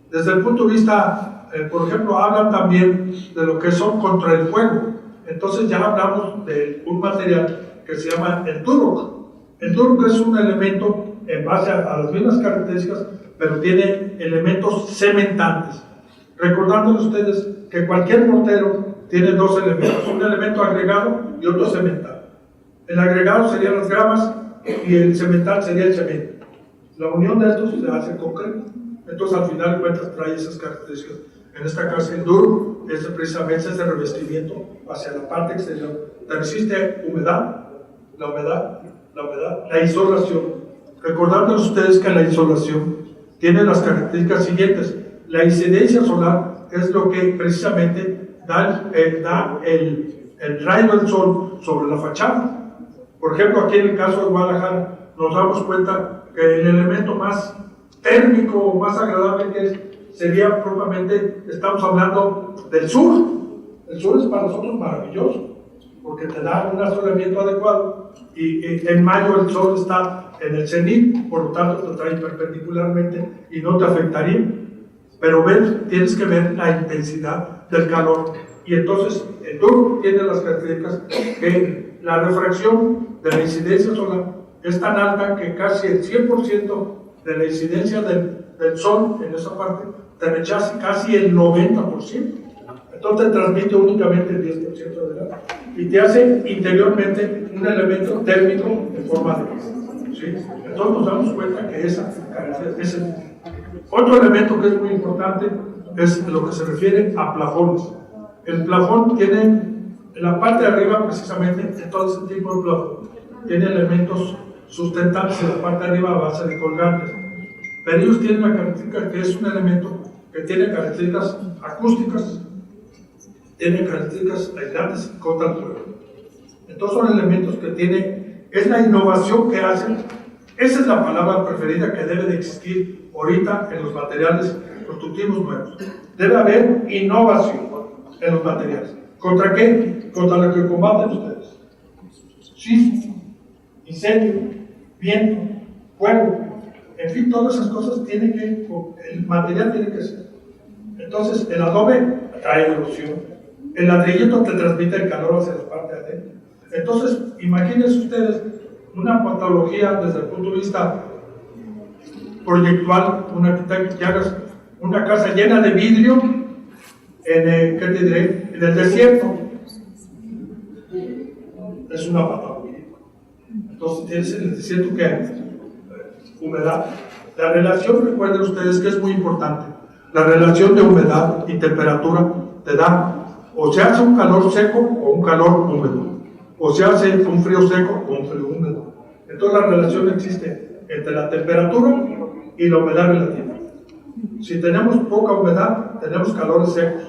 Desde el punto de vista, por ejemplo, hablan también de lo que son contra el fuego. Entonces ya hablamos de un material que se llama el Duroc. El Duroc es un elemento en base a las mismas características, pero tiene elementos cementantes. Recordándoles ustedes que cualquier mortero tiene dos elementos, un elemento agregado y otro cemental. El agregado serían las gramas y el cemental sería el cemento. La unión de estos se hace concreto. Entonces al final de cuentas trae esas características. En esta casa el duro es precisamente ese revestimiento hacia la parte exterior. Resiste humedad, la insolación. Recordándoles ustedes que la insolación tiene las características siguientes. La incidencia solar es lo que precisamente da el rayo del sol sobre la fachada. Por ejemplo, aquí en el caso de Guadalajara nos damos cuenta que el elemento más térmico o más agradable sería propiamente, estamos hablando del sur. El sur es para nosotros maravilloso porque te da un asolamiento adecuado y en mayo el sol está en el cenit, por lo tanto te trae perpendicularmente y no te afectaría. Pero tienes que ver la intensidad del calor. Y entonces el duro tiene las características que la refracción de la incidencia solar es tan alta que casi el 100% de la incidencia del sol en esa parte te rechaza casi el 90%. Entonces te transmite únicamente el 10% de la y te hace interiormente un elemento térmico en forma de ¿sí? Entonces nos damos cuenta que ese otro elemento que es muy importante es lo que se refiere a plafones. El plafón tiene, en la parte de arriba precisamente, en todo ese tipo de plafón, tiene elementos sustentables en la parte de arriba a base de colgantes. Pero ellos tienen la característica que es un elemento que tiene características acústicas, tiene características aislantes contra el fuego. Entonces son elementos que tiene, es la innovación que hacen. Esa es la palabra preferida que debe de existir ahorita en los materiales constructivos nuevos. Debe haber innovación en los materiales. ¿Contra qué? Contra lo que combaten ustedes. Sismo, incendio, viento, fuego, en fin, todas esas cosas tienen que, el material tiene que ser. Entonces, el adobe trae erosión, el ladrillito te transmite el calor hacia la parte de adentro. Entonces, imagínense ustedes una patología desde el punto de vista proyectual, un arquitecto que hagas una casa llena de vidrio ¿qué te diré? En el desierto. Es una patología. Entonces tienes en el desierto que humedad. La relación, recuerden ustedes que es muy importante. La relación de humedad y temperatura te da o se hace un calor seco o un calor húmedo, o se hace un frío seco o un frío húmedo. Entonces la relación existe entre la temperatura y la humedad relativa. Si tenemos poca humedad, tenemos calores secos.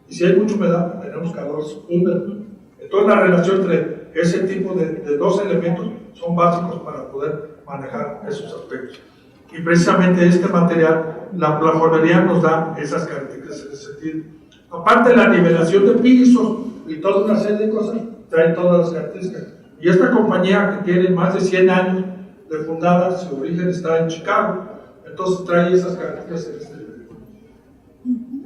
Y si hay mucha humedad, tenemos calores húmedos. Entonces la relación entre ese tipo de dos elementos son básicos para poder manejar esos aspectos. Y precisamente este material, la plafonería nos da esas características en ese sentido. Aparte de la nivelación de pisos y toda una serie de cosas, trae todas las características. Y esta compañía que tiene más de 100 años de fundada, su origen está en Chicago, entonces trae esas características en este libro.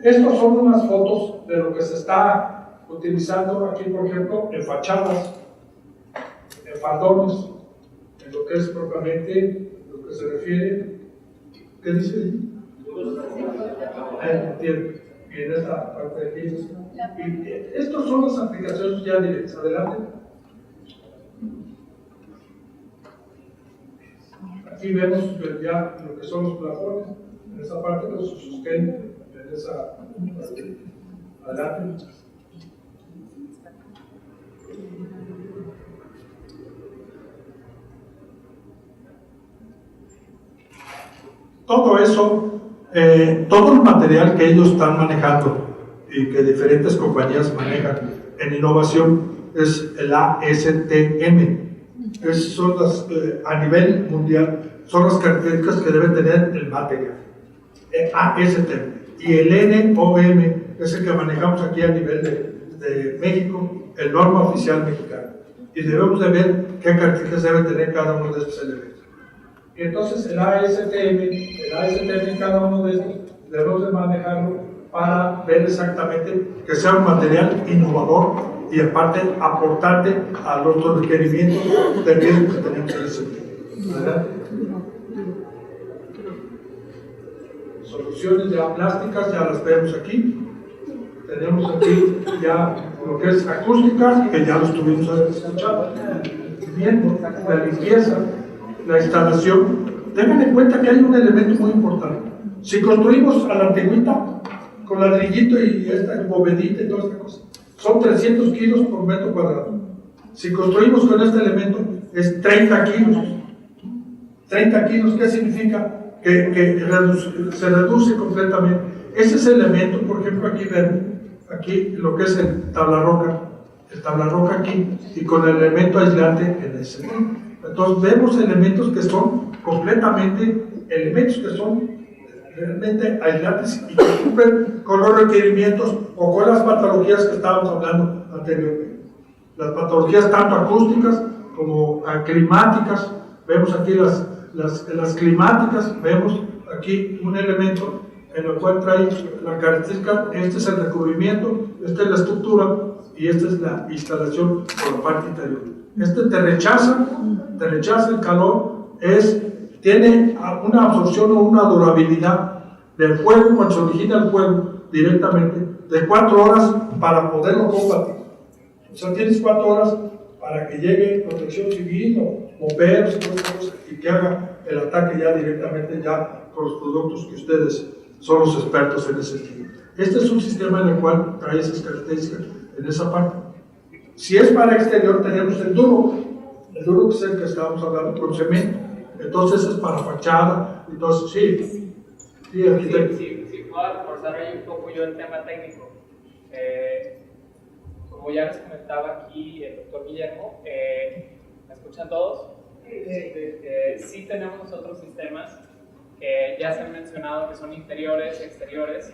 Estas son unas fotos de lo que se está utilizando aquí, por ejemplo, en fachadas, en faldones, en lo que es propiamente lo que se refiere. ¿Qué dice ahí? Y en esta parte de aquí. Estas son las aplicaciones ya directas. Adelante. Aquí vemos ya lo que son los plafones. En esa parte los sostén. En esa. Adelante. Todo eso, todo el material que ellos están manejando y que diferentes compañías manejan en innovación es el ASTM. Son las, a nivel mundial, son las características que debe tener el material. ASTM. Y el NOM es el que manejamos aquí a nivel de México, el norma oficial mexicana. Y debemos de ver qué características debe tener cada uno de estos elementos. Y entonces el ASTM, cada uno de estos debemos de manejarlo para ver exactamente que sea un material innovador y aparte aportante a los requerimientos de riesgo que tenemos en ese sentido. ¿Verdad? Soluciones ya plásticas, ya las vemos aquí. Tenemos aquí ya lo que es acústica, que ya lo estuvimos escuchando. Viendo la limpieza, la instalación. Tengan en cuenta que hay un elemento muy importante. Si construimos a la antigüita, con ladrillito y esta bovedita y toda esta cosa, son 300 kilos por metro cuadrado. Si construimos con este elemento, es 30 kilos. 30 kilos, ¿qué significa? Que se reduce completamente. Ese es el elemento, por ejemplo, aquí vemos, aquí lo que es el tablarroca aquí, y con el elemento aislante en el centro. Entonces vemos elementos que son completamente, elementos que son realmente aislantes y que cumplen con los requerimientos o con las patologías que estábamos hablando anteriormente. Las patologías tanto acústicas como climáticas, vemos aquí las climáticas, vemos aquí un elemento en el cual trae la característica, este es el recubrimiento, esta es la estructura y esta es la instalación por la parte interior. Este te rechaza el calor, tiene una absorción o una durabilidad del fuego, cuando se origina el fuego directamente, de 4 horas para poderlo combatir. O sea, tienes 4 horas para que llegue protección civil o bomberos y que haga el ataque ya directamente ya con los productos que ustedes son los expertos en ese sentido. Este es un sistema en el cual trae esas características en esa parte. Si es para exterior, tenemos el duro que es el que estábamos hablando con cemento. Entonces es para fachada. Entonces, sí, arquitecto. Sí, puedo reforzar ahí un poco yo el tema técnico. Como ya les comentaba aquí el doctor Guillermo, ¿me escuchan todos? Sí tenemos nosotros sistemas que ya se han mencionado que son interiores, exteriores,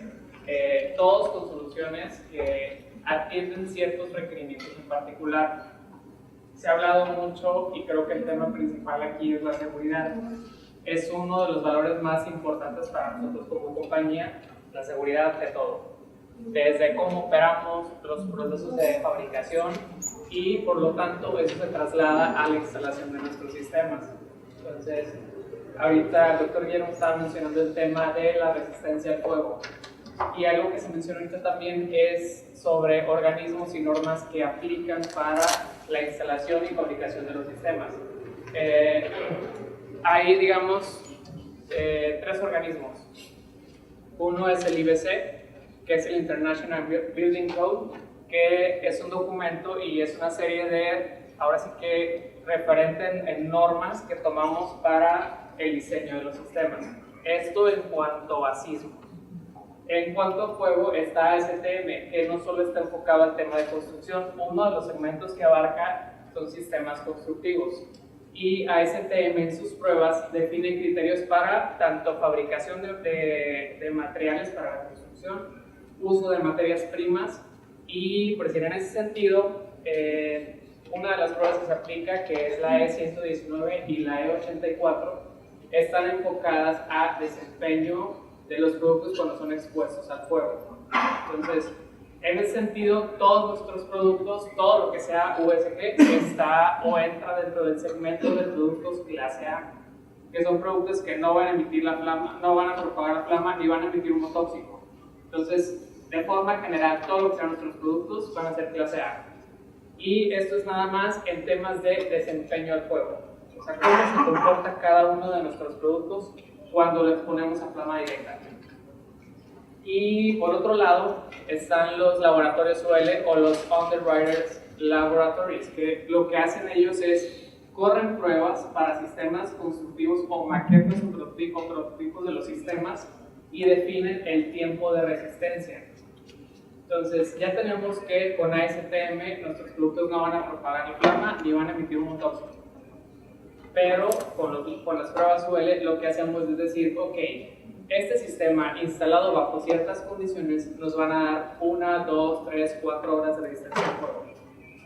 todos con soluciones que atienden ciertos requerimientos en particular. Se ha hablado mucho y creo que el tema principal aquí es la seguridad. Es uno de los valores más importantes para nosotros como compañía la seguridad de todo, desde cómo operamos los procesos de fabricación y por lo tanto eso se traslada a la instalación de nuestros sistemas. Entonces, ahorita el doctor Guillermo estaba mencionando el tema de la resistencia al fuego. Y algo que se mencionó ahorita también es sobre organismos y normas que aplican para la instalación y fabricación de los sistemas. Hay, digamos, 3 organismos. Uno es el IBC, que es el International Building Code, que es un documento y es una serie de, ahora sí que, referente en normas que tomamos para el diseño de los sistemas. Esto en cuanto a sismos. En cuanto a fuego está ASTM, que no solo está enfocado al tema de construcción, uno de los segmentos que abarca son sistemas constructivos. Y ASTM en sus pruebas define criterios para tanto fabricación de materiales para la construcción, uso de materias primas y, por decir, en ese sentido, una de las pruebas que se aplica, que es la E119 y la E84, están enfocadas a desempeño de los productos cuando son expuestos al fuego. Entonces, en ese sentido, todos nuestros productos, todo lo que sea USG, está o entra dentro del segmento de productos clase A, que son productos que no van a emitir la flama, no van a propagar la flama ni van a emitir humo tóxico. Entonces, de forma general, todo lo que sean nuestros productos van a ser clase A. Y esto es nada más en temas de desempeño al fuego. O sea, cómo se comporta cada uno de nuestros productos cuando le exponemos a flama directa. Y por otro lado están los laboratorios UL o los Underwriters Laboratories, que lo que hacen ellos es corren pruebas para sistemas constructivos o maquetas o prototipos de los sistemas y definen el tiempo de resistencia. Entonces ya tenemos que con ASTM nuestros productos no van a propagar la flama ni van a emitir humo tóxico. Pero con las pruebas UL lo que hacemos es decir, ok, este sistema instalado bajo ciertas condiciones nos van a dar 1, 2, 3, 4 horas de resistencia al fuego.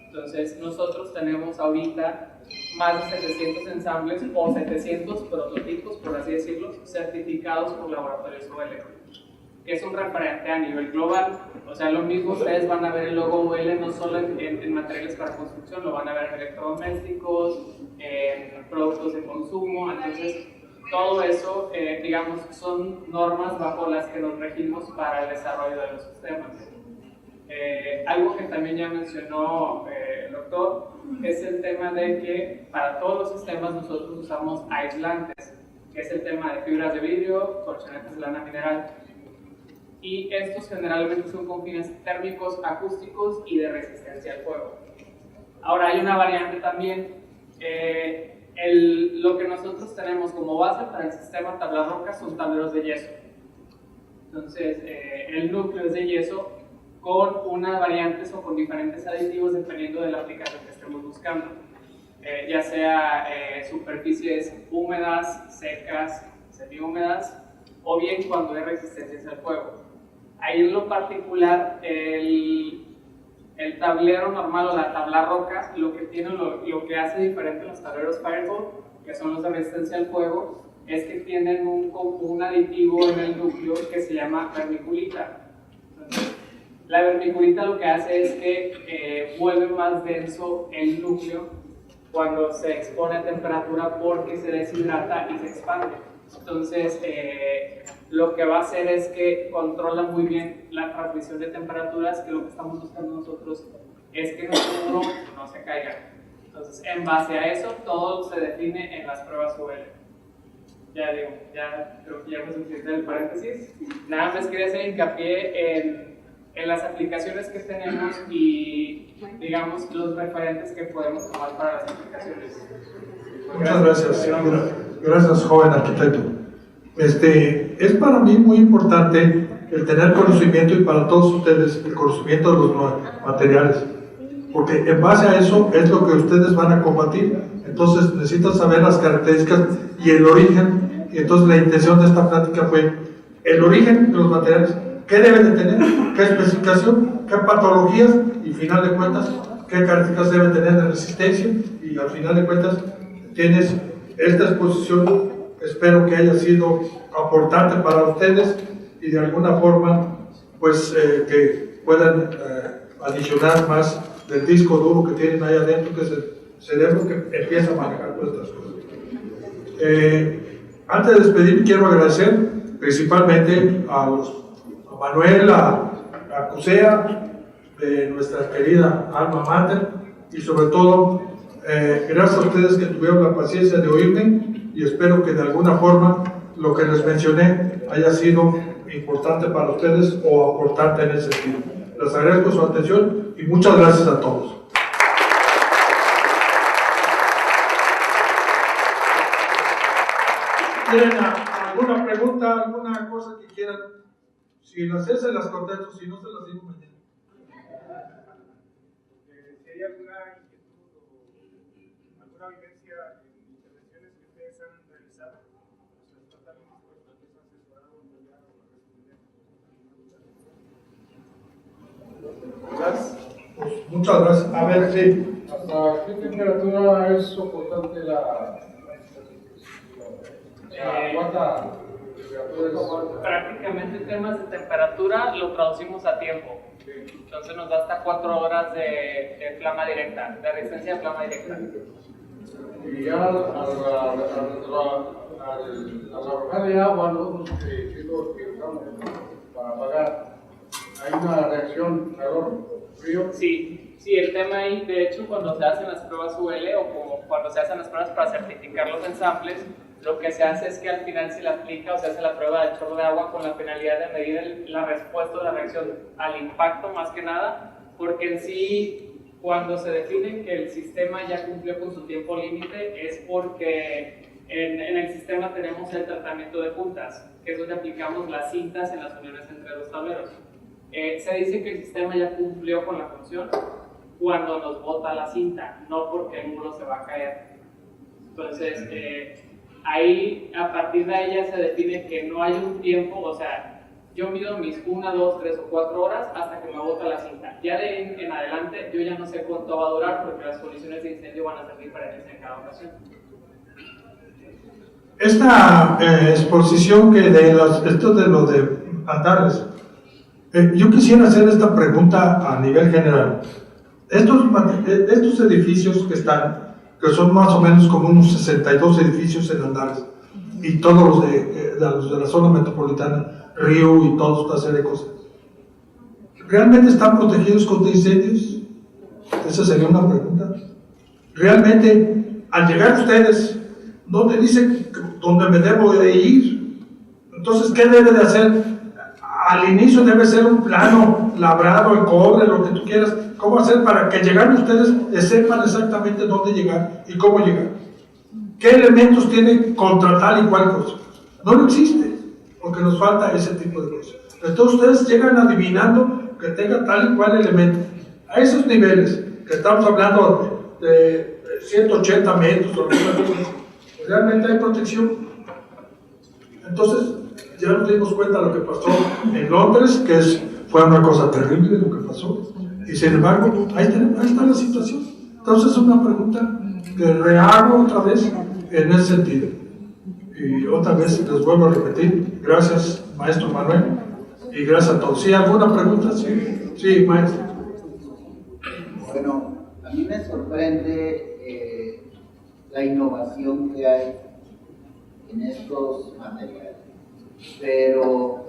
Entonces nosotros tenemos ahorita más de 700 ensambles o 700 prototipos, por así decirlo, certificados por laboratorios UL, que es un referente a nivel global. O sea, lo mismo ustedes van a ver el logo UL no solo en materiales para construcción, lo van a ver en electrodomésticos, en productos de consumo. Entonces, todo eso, digamos, son normas bajo las que nos regimos para el desarrollo de los sistemas. Algo que también ya mencionó el doctor es el tema de que para todos los sistemas nosotros usamos aislantes, que es el tema de fibras de vidrio, colchonetas de lana mineral. Y estos generalmente son con fines térmicos, acústicos y de resistencia al fuego. Ahora hay una variante también, lo que nosotros tenemos como base para el sistema tablarroca son tableros de yeso. Entonces el núcleo es de yeso con unas variantes o con diferentes aditivos dependiendo de la aplicación que estemos buscando, ya sea superficies húmedas, secas, semihúmedas o bien cuando hay resistencias al fuego. Ahí en lo particular, el tablero normal o la tabla roca, lo que hace diferente a los tableros Firewall, que son los de resistencia al fuego, es que tienen un aditivo en el núcleo que se llama vermiculita. Entonces, la vermiculita lo que hace es que vuelve más denso el núcleo cuando se expone a temperatura porque se deshidrata y se expande. Entonces, lo que va a hacer es que controla muy bien la transmisión de temperaturas, que lo que estamos buscando nosotros es que nuestro muro no se caiga. Entonces, en base a eso, todo se define en las pruebas UL. Ya creo que ya fue suficiente el paréntesis. Nada más quería hacer hincapié en las aplicaciones que tenemos y, digamos, los referentes que podemos tomar para las aplicaciones. Muchas gracias. Gracias, joven arquitecto. Es para mí muy importante el tener conocimiento, y para todos ustedes el conocimiento de los materiales, porque en base a eso es lo que ustedes van a combatir. Entonces necesitan saber las características y el origen. Y entonces la intención de esta plática fue el origen de los materiales, qué deben de tener, qué especificación, qué patologías y, final de cuentas, qué características deben tener de resistencia. Y al final de cuentas tienes esta exposición. Espero que haya sido aportante para ustedes y de alguna forma pues que puedan adicionar más del disco duro que tienen ahí adentro, que es el cerebro que empieza a manejar todas estas cosas. Antes de despedirme quiero agradecer principalmente a Manuel, a CUSEA, de nuestra querida alma mater, y sobre todo gracias a ustedes que tuvieron la paciencia de oírme, y espero que de alguna forma lo que les mencioné haya sido importante para ustedes o aportante en ese sentido. Les agradezco su atención y muchas gracias a todos. ¿Tienen alguna pregunta, alguna cosa que quieran? Si las sé, se las contesto, si no, se las digo mañana. ¿Sería alguna inquietud o alguna vivencia en intervenciones que ustedes han realizado? O sea, ¿están también dispuestos a asesorar o apoyar o responder? Pues, muchas gracias. A ver, sí. ¿Hasta qué temperatura es soportante la cuánta temperatura es? Prácticamente temas de temperatura lo traducimos a tiempo. Entonces nos da hasta 4 horas de flama directa, de resistencia a flama directa. Y ya al arrojar de agua, ¿no? Que es lo que usamos para apagar, hay una reacción calor-frío. Sí, el tema ahí, de hecho, cuando se hacen las pruebas UL o como cuando se hacen las pruebas para certificar los ensambles, lo que se hace es que al final se le aplica o se hace la prueba de chorro de agua con la finalidad de medir la respuesta de la reacción al impacto más que nada, porque en sí, cuando se define que el sistema ya cumplió con su tiempo límite, es porque en el sistema tenemos el tratamiento de puntas, que es donde aplicamos las cintas en las uniones entre los tableros. Se dice que el sistema ya cumplió con la función cuando nos bota la cinta, no porque el muro se va a caer. Entonces, ahí, a partir de ahí ya se define que no hay un tiempo, o sea, yo mido mis 1, 2, 3 o 4 horas hasta que me bota la cinta. Ya de ahí en adelante, yo ya no sé cuánto va a durar porque las condiciones de incendio van a ser diferentes en cada ocasión. Esta exposición que esto de lo de andares, yo quisiera hacer esta pregunta a nivel general. Estos edificios que están, que son más o menos como unos 62 edificios en andares, y todos los de la zona metropolitana, Río y toda esta serie de cosas, ¿realmente están protegidos contra incendios? Esa sería una pregunta. Realmente, al llegar ustedes, ¿dónde dicen dónde me debo de ir? Entonces, ¿qué debe de hacer? Al inicio debe ser un plano labrado en cobre, lo que tú quieras. ¿Cómo hacer para que llegando ustedes sepan exactamente dónde llegar y cómo llegar? ¿Qué elementos tienen contra tal y cual cosa? No lo existe, porque nos falta ese tipo de cosas. Entonces ustedes llegan adivinando que tenga tal y cual elemento. A esos niveles, que estamos hablando de 180 metros, o realmente hay protección. Entonces, ya nos dimos cuenta de lo que pasó en Londres, que fue una cosa terrible lo que pasó. Y sin embargo, ahí está la situación. Entonces es una pregunta que rehago otra vez en ese sentido. Y otra vez les vuelvo a repetir, gracias maestro Manuel, y gracias a todos. ¿Sí, alguna pregunta? Sí, maestro. Bueno, a mí me sorprende la innovación que hay en estos materiales, pero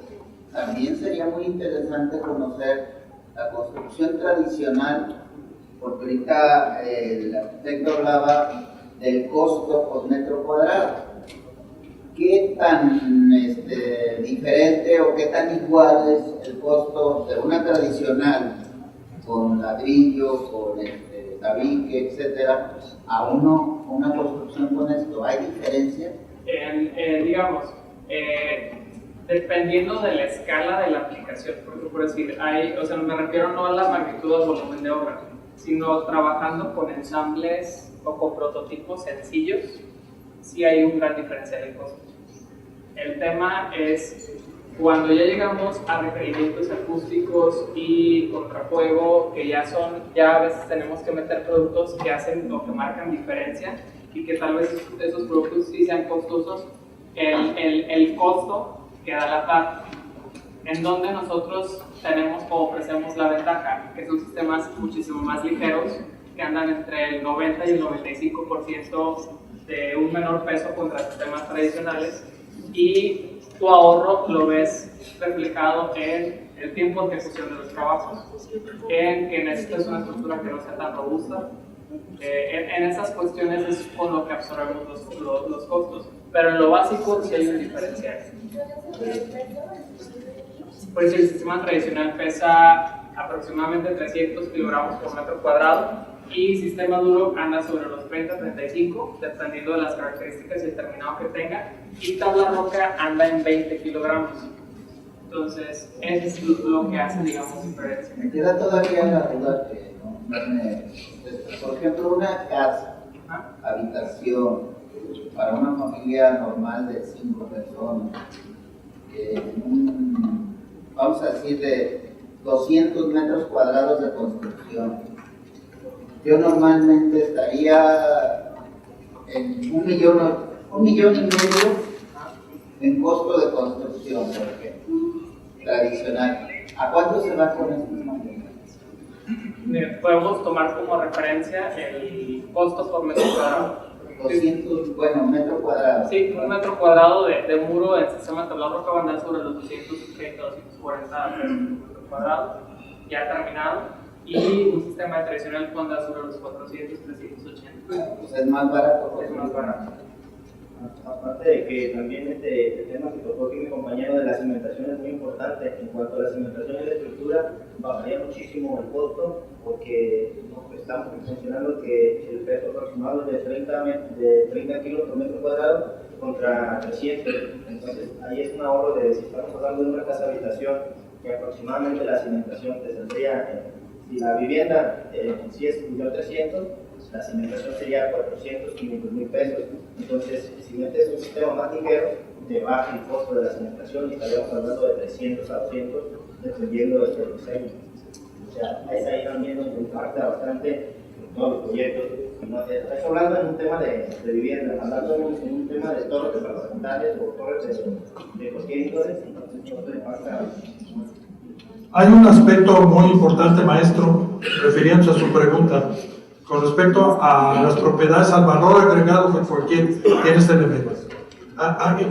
también sería muy interesante conocer la construcción tradicional, porque ahorita el arquitecto hablaba del costo por metro cuadrado. ¿Qué tan diferente o qué tan igual es el costo de una tradicional con ladrillo, con tabique, etcétera, a una construcción con esto? ¿Hay diferencia? Digamos, dependiendo de la escala de la aplicación, porque por decir, me refiero no a la magnitud o volumen de obra, sino trabajando con ensambles o con prototipos sencillos, sí hay un gran diferencial en costo. El tema es cuando ya llegamos a requerimientos acústicos y contrafuego, que ya a veces tenemos que meter productos que hacen o que marcan diferencia y que tal vez esos productos sí sean costosos, el costo queda a la par. en donde nosotros tenemos o ofrecemos la ventaja, que son sistemas muchísimo más ligeros, que andan entre el 90 y el 95% de un menor peso contra sistemas tradicionales, y tu ahorro lo ves reflejado en el tiempo de ejecución de los trabajos, en que necesitas una estructura que no sea tan robusta. En esas cuestiones es con lo que absorbemos los costos, pero en lo básico sí hay un diferencial. Pues el sistema tradicional pesa aproximadamente 300 kilogramos por metro cuadrado, y sistema duro anda sobre los 30-35, dependiendo de las características y el terminado que tenga, y tabla roca anda en 20 kilogramos. Entonces, eso es lo que hace, digamos, diferencia. Me queda todavía la duda que por ejemplo, una casa, habitación, para una familia normal de 5 personas, vamos a decir de 200 metros cuadrados de construcción. Yo normalmente estaría en $1,5 millones en costo de construcción, por ejemplo, tradicional. ¿A cuánto se va con estos materiales? Podemos tomar como referencia el costo por metro cuadrado. 200, bueno, metro cuadrado. Sí, un metro cuadrado de muro en sistema de tabla roca va a andar sobre los 230, 240 pesos por metro cuadrado, ya terminado. Y un sistema tradicional puede andar sobre los 400, 380. Pues es más barato. Es más barato. Aparte de que también el tema que tocó aquí mi compañero de la cimentación es muy importante. En cuanto a la cimentación y la estructura, bajaría muchísimo el costo, porque estamos mencionando que el peso aproximado es de 30 kilos por metro cuadrado contra 300. Entonces ahí es un ahorro de, si estamos hablando de una casa habitación, que aproximadamente la cimentación te saldría, si la vivienda en sí es 1.300.000, la cimentación sería 400, 500 mil pesos. Entonces, si metes un sistema más ligero, te baja el costo de la cimentación y estaríamos hablando de 300 a 200, dependiendo del diseño. O sea, es ahí también donde impacta bastante todos los proyectos. No, estás hablando en un tema de vivienda, hablando en un tema de torres departamentales o torres de cualquier índole, entonces todo impacta. Hay un aspecto muy importante, maestro, refiriéndose a su pregunta, con respecto a las propiedades, al valor agregado que cualquier tiene este elemento.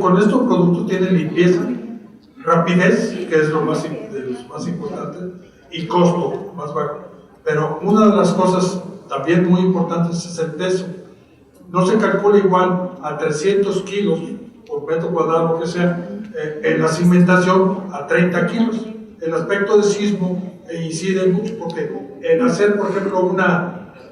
Con estos productos tienen limpieza, rapidez, que es lo más, de los más importantes, y costo más bajo. Pero una de las cosas también muy importantes es el peso. No se calcula igual a 300 kilos por metro cuadrado, que sea, en la cimentación a 30 kilos. El aspecto de sismo incide mucho, porque el hacer, por ejemplo,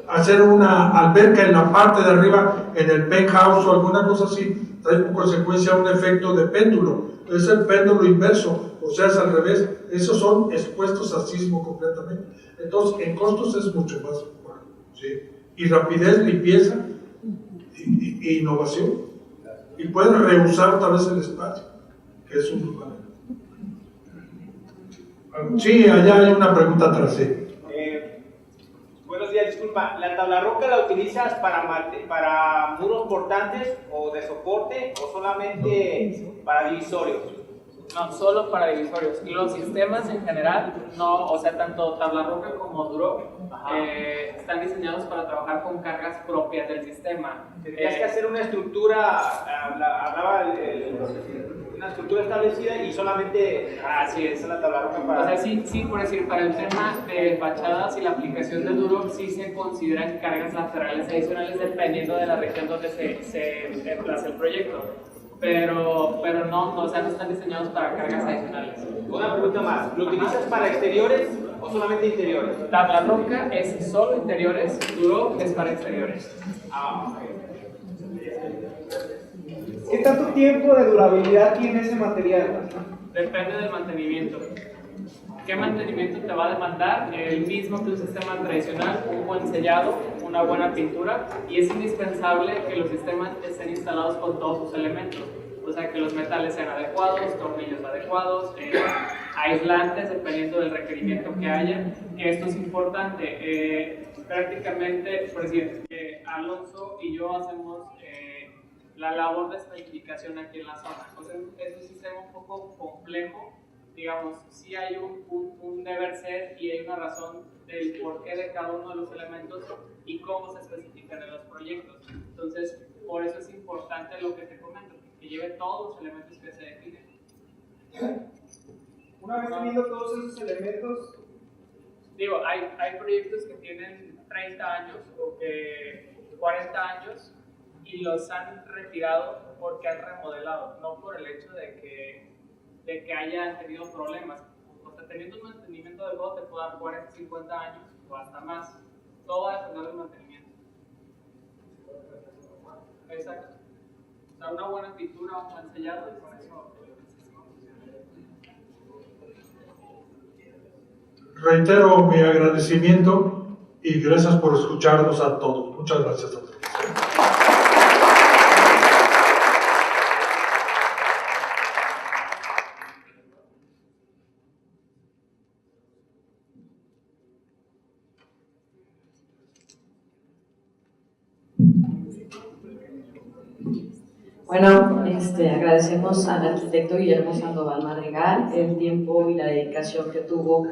hacer una alberca en la parte de arriba, en el penthouse o alguna cosa así, trae por consecuencia un efecto de péndulo. Es el péndulo inverso, o sea, es al revés. Esos son expuestos a sismo completamente. Entonces, en costos es mucho más bajo, ¿sí? Y rapidez, limpieza y innovación. Y pueden reusar otra vez el espacio, que es un lugar. Sí, allá hay una pregunta atrás, sí. Buenos días, disculpa. ¿La tabla roca la utilizas para muros portantes o de soporte o solamente para divisorios? No, solo para divisorios. Y los sistemas en general, no, o sea, tanto tabla roca como duro, están diseñados para trabajar con cargas propias del sistema. Tendrías que hacer una estructura, una estructura establecida y solamente así es la tabla roca para... O sea, sí, por decir, para el tema de fachadas y la aplicación del duro, sí se consideran cargas laterales adicionales dependiendo de la región donde se emplaza el proyecto. Pero no, o sea, no están diseñados para cargas adicionales. Una pregunta más, ¿lo utilizas para exteriores o solamente interiores? Tabla roca es solo interiores, duro es para exteriores. ¿Qué tanto tiempo de durabilidad tiene ese material? Depende del mantenimiento. ¿Qué mantenimiento te va a demandar? El mismo que un sistema tradicional, un buen sellado, una buena pintura, y es indispensable que los sistemas estén instalados con todos sus elementos. O sea, que los metales sean adecuados, tornillos adecuados, aislantes dependiendo del requerimiento que haya, que esto es importante. Prácticamente, por decir, Alonso y yo hacemos la labor de especificación aquí en la zona. O sea, es un sistema un poco complejo digamos, sí hay un deber ser y hay una razón del porqué de cada uno de los elementos y cómo se especifican en los proyectos. Entonces, por eso es importante lo que te comento, que lleve todos los elementos que se definen. Una vez teniendo todos esos elementos, digo, hay proyectos que tienen 30 años o que 40 años y los han retirado porque han remodelado, no por el hecho de que hayan tenido problemas. O sea, teniendo un mantenimiento del juego te puede dar 40, 50 años o hasta más. Todo va a depender del mantenimiento. Exacto. O sea, una buena pintura, un buen sellado y con eso. Reitero mi agradecimiento y gracias por escucharnos a todos. Muchas gracias a todos. Bueno, agradecemos al arquitecto Guillermo Sandoval Madrigal el tiempo y la dedicación que tuvo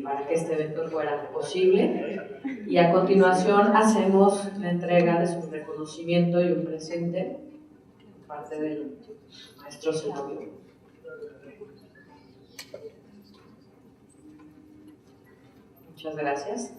para que este evento fuera posible. Y a continuación hacemos la entrega de su reconocimiento y un presente por parte del maestro Zenobio. Muchas gracias.